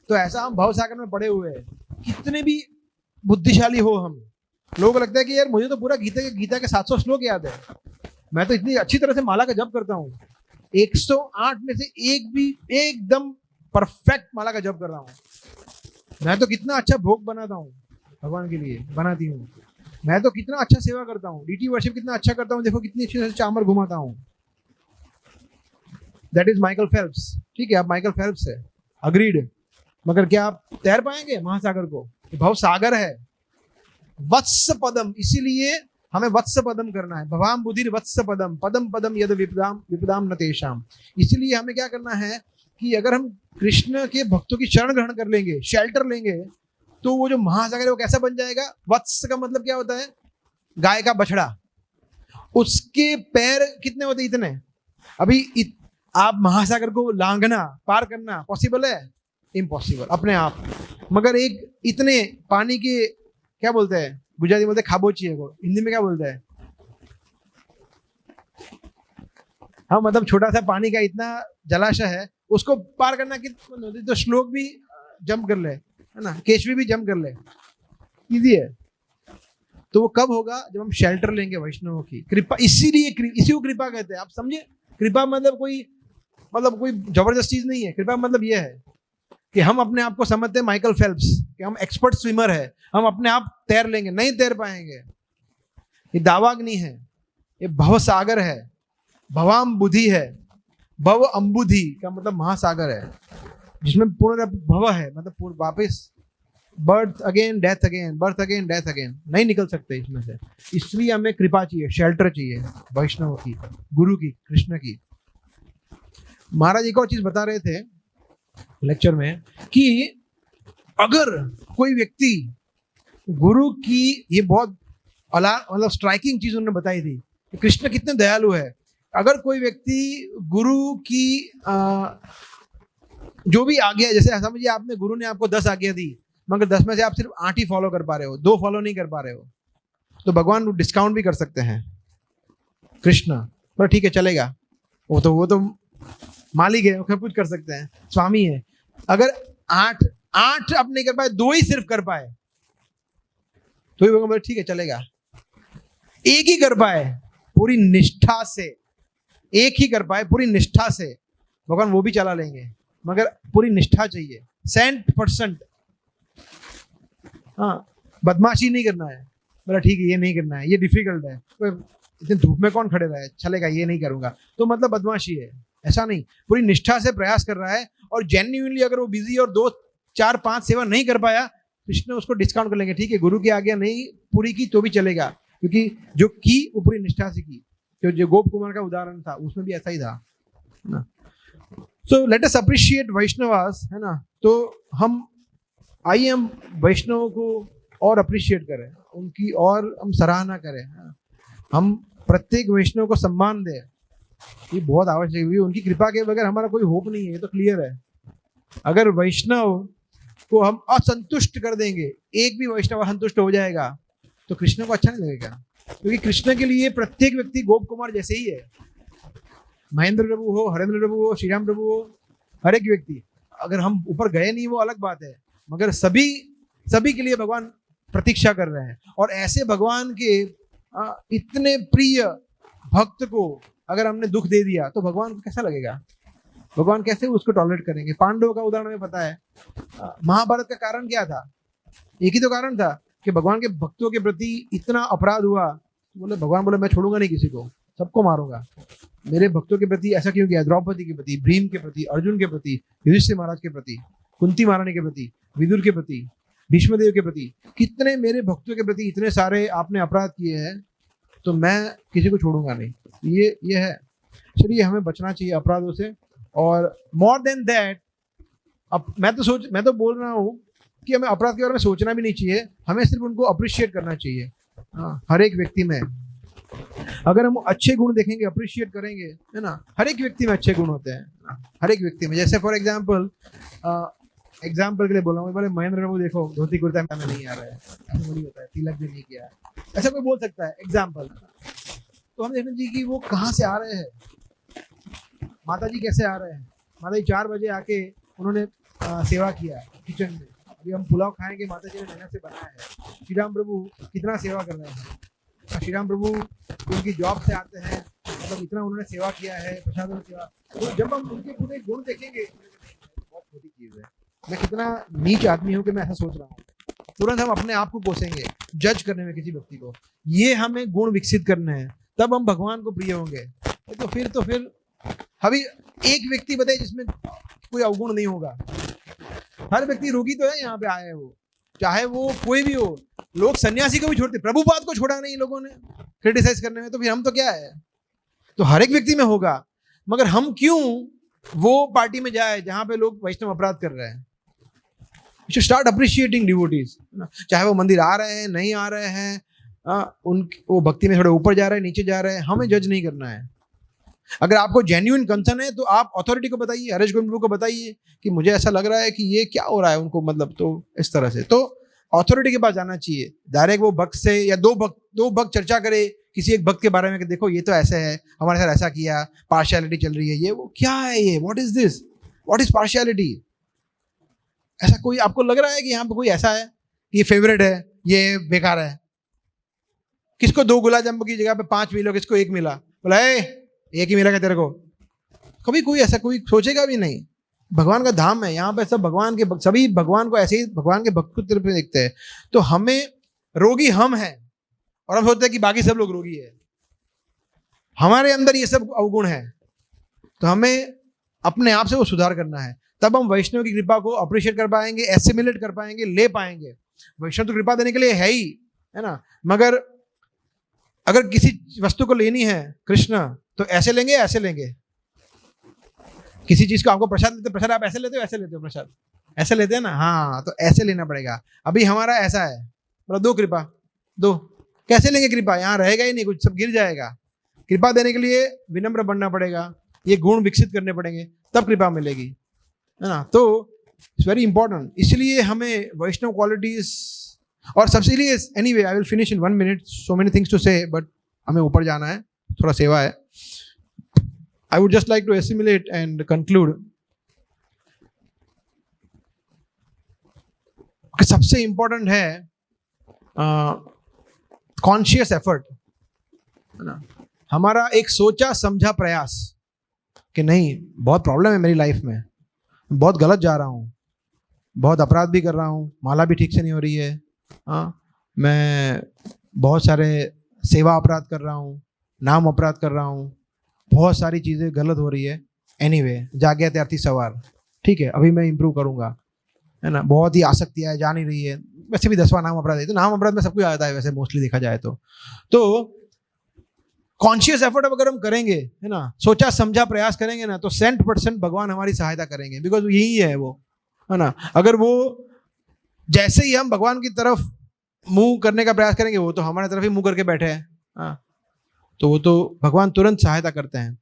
Speaker 1: तो ऐसा हम भवसागर में पड़े हुए हैं, कितने भी बुद्धिशाली हो हम, लोगों को लगता है कि यार मुझे तो पूरा गीता के 700 श्लोक याद है, मैं तो इतनी अच्छी तरह से माला का जप करता हूँ, 108 में से एक भी एकदम परफेक्ट माला का जप कर रहा हूँ, मैं तो कितना अच्छा भोग बनाता हूँ भगवान के लिए, बनाती हूँ, मैं तो कितना अच्छा सेवा करता हूँ, डीटी वर्शिप कितना अच्छा करता हूँ, देखो कितनी अच्छी तरह से चामर घुमाता हूँ। That is Michael Phelps. ठीक है, आप माइकल फेल्प्स है, अग्रीड। मगर क्या आप तैर पाएंगे महासागर को? भव सागर है, वत्स पदम, इसीलिए हमें वत्स पदम करना है। भवाम बुधिर वत्स पदम, पदम पदम यद विपदाम विपदाम न तेषाम। इसीलिए हमें क्या करना है कि अगर हम कृष्ण के भक्तों की शरण ग्रहण कर लेंगे, शेल्टर लेंगे, तो वो जो महासागर है वो कैसा बन जाएगा? वत्स का मतलब क्या होता है? गाय का बछड़ा। उसके पैर कितने होते? इतने। अभी आप महासागर को लांघना, पार करना पॉसिबल है? इम्पॉसिबल अपने आप। मगर एक इतने पानी के, क्या बोलते हैं गुजराती में, बोलते खाबोची को, हिंदी में क्या बोलते हैं? हाँ, मतलब छोटा सा पानी का इतना जलाशय है, उसको पार करना कितना, तो श्लोक भी जंप कर ले, है ना, केशवी भी जंप कर ले, इजी है। तो वो कब होगा? जब हम शेल्टर लेंगे वैष्णवों की कृपा। इसीलिए इसी को कृपा कहते हैं। आप समझे? कृपा मतलब कोई जबरदस्त चीज नहीं है। कृपा मतलब ये है कि हम अपने आप को समझते हैं माइकल फेल्प्स, कि हम एक्सपर्ट स्विमर है, हम अपने आप तैर लेंगे, नहीं तैर पाएंगे। ये दावाग्नि है, ये भव सागर है, भवाम बुद्धि है, भव अम्बुधि का मतलब महासागर है, जिसमें पूर्ण भव है, मतलब पूर्ण वापस birth again death again, birth again death again, नहीं निकल सकते इसमें से। इसलिए हमें कृपा चाहिए, शेल्टर चाहिए वैष्णव की, गुरु की, कृष्ण की। महाराज एक और चीज बता रहे थे लेक्चर में कि अगर कोई व्यक्ति गुरु की, ये बहुत मतलब स्ट्राइकिंग चीज उन्होंने बताई थी कि कृष्ण कितने दयालु है। अगर कोई व्यक्ति गुरु की जो भी आज्ञा, जैसे समझिए आपने, गुरु ने आपको 10 आज्ञा दी, मगर 10 में से आप सिर्फ 8 ही फॉलो कर पा रहे हो, 2 फॉलो नहीं कर पा रहे हो, तो भगवान डिस्काउंट भी कर सकते हैं कृष्ण, पर ठीक है चलेगा, वो तो मालिक है, वो सब कुछ कर सकते हैं, स्वामी है। अगर 8 अब नहीं कर पाए, 2 ही सिर्फ कर पाए, तो ही भगवान ठीक है चलेगा। एक ही कर पाए पूरी निष्ठा से, एक ही कर पाए पूरी निष्ठा से, भगवान वो भी चला लेंगे, मगर पूरी निष्ठा चाहिए 100%। हाँ, बदमाशी नहीं करना है, बोला ठीक है ये नहीं करना है, ये डिफिकल्ट है, इतनी धूप में कौन खड़े रहा है, चलेगा ये नहीं करूंगा, तो मतलब बदमाशी है, ऐसा नहीं। पूरी निष्ठा से प्रयास कर रहा है, और जेन्युइनली अगर वो बिजी और 2 4 5 सेवा नहीं कर पाया, कृष्ण उसको डिस्काउंट कर लेंगे, ठीक है गुरु की आज्ञा नहीं पूरी की तो भी चलेगा, क्योंकि जो की वो पूरी निष्ठा से की। तो जो गोप कुमार का उदाहरण था उसमें भी ऐसा ही था ना। So let us appreciate Vaishnavas, है ना। तो हम आइए हम वैष्णवों को और अप्रिशिएट करें, उनकी और हम सराहना करें, हम प्रत्येक वैष्णव को सम्मान दें, ये बहुत आवश्यक है। उनकी कृपा के बगैर हमारा कोई होप नहीं है, ये तो क्लियर है। अगर वैष्णव को हम असंतुष्ट कर देंगे, एक भी वैष्णव असंतुष्ट हो जाएगा, तो कृष्ण को अच्छा नहीं लगेगा, क्योंकि कृष्ण के लिए प्रत्येक व्यक्ति गोप कुमार जैसे ही है। महेंद्र प्रभु हो, हरेंद्र प्रभु हो, श्री राम प्रभु हो, हर एक व्यक्ति, अगर हम ऊपर गए नहीं वो अलग बात है, मगर सभी के लिए भगवान प्रतीक्षा कर रहे हैं। और ऐसे भगवान के इतने प्रिय भक्त को अगर हमने दुख दे दिया, तो भगवान को कैसा लगेगा, भगवान कैसे उसको टॉलरेट करेंगे। पांडवों का उदाहरण में पता है, महाभारत का कारण क्या था? एक ही तो कारण था कि भगवान के भक्तों के प्रति इतना अपराध हुआ, भगवान बोले मैं छोड़ूंगा नहीं किसी को, सबको मारूंगा। मेरे भक्तों के प्रति ऐसा क्यों किया? द्रौपदी के प्रति, भीम के प्रति, अर्जुन के प्रति, युधिष्ठिर महाराज के प्रति, कुंती महारानी के प्रति, विदुर के प्रति, भीष्मदेव के प्रति, कितने मेरे भक्तों के प्रति इतने सारे आपने अपराध किए हैं, तो मैं किसी को छोड़ूंगा नहीं। ये है। चलिए हमें बचना चाहिए अपराधों से। और मोर देन दैट, अब मैं तो बोल रहा हूँ कि हमें अपराध के बारे में सोचना भी नहीं चाहिए, हमें सिर्फ उनको अप्रिशिएट करना चाहिए। हाँ, हर एक व्यक्ति में अगर हम अच्छे गुण देखेंगे, अप्रिशिएट करेंगे, है ना, हर एक व्यक्ति में अच्छे गुण होते हैं, हर एक व्यक्ति में। जैसे फॉर एग्जाम्पल के लिए बोला हूँ, बोले महेंद्र बाबू देखो धोती कुर्ता में नहीं आ रहा है, ऐसा नहीं होता है, तिलक भी नहीं किया है, ऐसा कोई बोल सकता है एग्जाम्पल। तो हम देखना चाहिए कि वो कहाँ से आ रहे हैं, माता जी कैसे आ रहे हैं। माता जी 4 बजे आके उन्होंने सेवा किया किचन में, अभी हम पुलाव खाएंगे, माता जी ने मेहनत से बनाया है। श्री राम प्रभु कितना सेवा कर रहे हैं, श्री राम प्रभु उनकी जॉब से आते हैं, मतलब इतना उन्होंने सेवा किया है, प्रसाद में सेवा। तो जब हम उनके पूरे गुण देखेंगे, बहुत छोटी चीज है, मैं कितना नीच आदमी हूँ कि मैं ऐसा सोच रहा हूँ, तुरंत हम अपने आप को कोसेंगे जज करने में किसी व्यक्ति को। ये हमें गुण विकसित करने हैं, तब हम भगवान को प्रिय होंगे। तो फिर अभी एक व्यक्ति बताए जिसमें कोई अवगुण नहीं होगा। हर व्यक्ति रोगी तो है, यहाँ पे आए वो, चाहे वो कोई भी हो। लोग सन्यासी को भी छोड़ते, प्रभुपाद को छोड़ा नहीं लोगों ने क्रिटिसाइज करने में, तो फिर हम तो क्या है। तो हर एक व्यक्ति में होगा, मगर हम क्यों वो पार्टी में जाए जहां पे लोग वैष्णव अपराध कर रहे हैं। You should start appreciating devotees, चाहे वो मंदिर आ रहे हैं नहीं आ रहे हैं, वो भक्ति में थोड़े ऊपर जा रहे हैं नीचे जा रहे हैं, हमें जज नहीं करना है। अगर आपको जेन्युइन कंसर्न है तो आप अथॉरिटी को बताइए, हरीश गोविंद को बताइए कि मुझे ऐसा लग रहा है कि ये क्या हो रहा है उनको, मतलब तो इस तरह से तो अथॉरिटी के पास जाना चाहिए। डायरेक्ट वो भक्त से या दो भक्त चर्चा करे किसी एक भक्त के बारे में कि देखो ये तो ऐसे है, हमारे साथ ऐसा किया, पार्शियलिटी चल रही है, ये वो क्या है, ये what is this, what is partiality. ऐसा कोई आपको लग रहा है कि यहाँ पे कोई ऐसा है कि ये फेवरेट है, ये बेकार है। किसको 2 गुलाब जामुन की जगह पे 5 मिलो, किसको 1 मिला, बोला एक ही मिला क्या तेरे को। कभी कोई ऐसा कोई सोचेगा भी नहीं। भगवान का धाम है, यहाँ पे सब भगवान के सभी भगवान को ऐसे ही भगवान के भक्त की तरफ देखते हैं। तो हमें रोगी हम हैं और हम सोचते हैं कि बाकी सब लोग रोगी है, हमारे अंदर ये सब अवगुण है, तो हमें अपने आप से वो सुधार करना है। तब हम वैष्णव की कृपा को अप्रिशिएट कर पाएंगे, एसिमिलेट कर पाएंगे, ले पाएंगे। वैष्णव तो कृपा देने के लिए है ही, है ना, मगर अगर किसी वस्तु को लेनी है कृष्ण तो ऐसे लेंगे ऐसे लेंगे। किसी चीज को आपको प्रसाद लेते, प्रसाद आप ऐसे लेते हो ऐसे लेते हो, प्रसाद ऐसे लेते हैं ना, हाँ तो ऐसे लेना पड़ेगा। अभी हमारा ऐसा है, मतलब 2 कृपा 2, कैसे लेंगे कृपा, यहाँ रहेगा ही नहीं कुछ, सब गिर जाएगा। कृपा देने के लिए विनम्र बनना पड़ेगा, ये गुण विकसित करने पड़ेंगे, तब कृपा मिलेगी, है ना। तो इट्स वेरी इंपॉर्टेंट। इसलिए हमें वैष्णव क्वालिटीज और सबसे लिए anyway I will finish in 1 minute, so many things to say, but हमें ऊपर जाना है, थोड़ा सेवा है। I would just like to assimilate and conclude कि सबसे इंपॉर्टेंट है कॉन्शियस एफर्ट, है ना। हमारा एक सोचा समझा प्रयास कि नहीं बहुत प्रॉब्लम है मेरी लाइफ में, बहुत गलत जा रहा हूँ, बहुत अपराध भी कर रहा हूँ, माला भी ठीक से नहीं हो रही है, मैं बहुत सारे सेवा अपराध कर रहा हूँ, नाम अपराध कर रहा हूँ, बहुत सारी चीज़ें गलत हो रही है। एनीवे जागृत त्यार्थी सवार, ठीक है, अभी मैं इंप्रूव करूँगा, है ना। बहुत ही आसक्ति है, जा नहीं रही है, वैसे भी 10वां नाम अपराध है, तो नाम अपराध में सब कुछ आता है वैसे मोस्टली देखा जाए तो कॉन्शियस एफर्ट अगर हम करेंगे, है ना, सोचा समझा प्रयास करेंगे ना, तो 100% भगवान हमारी सहायता करेंगे, बिकॉज यही है वो, है ना। अगर वो जैसे ही हम भगवान की तरफ मुंह करने का प्रयास करेंगे, वो तो हमारे तरफ ही मुंह करके बैठे हैं, हाँ, तो वो तो भगवान तुरंत सहायता करते हैं।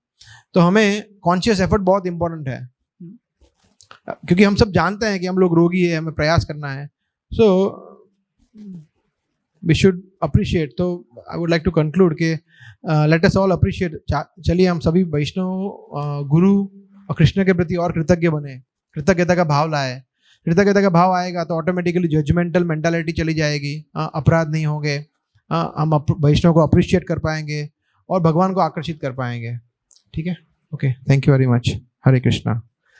Speaker 1: तो हमें कॉन्शियस एफर्ट बहुत इंपॉर्टेंट है, क्योंकि हम सब जानते हैं कि हम लोग रोगी है, हमें प्रयास करना है। So we should appreciate. तो I would like to conclude के लेट अस ऑल अप्रिशिएट। चलिए हम सभी वैष्णव गुरु और कृष्ण के प्रति और कृतज्ञ बने, कृतज्ञता का भाव लाए। कृतज्ञता का भाव आएगा तो ऑटोमेटिकली जजमेंटल मेंटालिटी चली जाएगी, अपराध नहीं होंगे, हम वैष्णव को अप्रिशिएट कर पाएंगे और भगवान को आकर्षित कर पाएंगे। ठीक है, okay, thank you very much. Hare Krishna.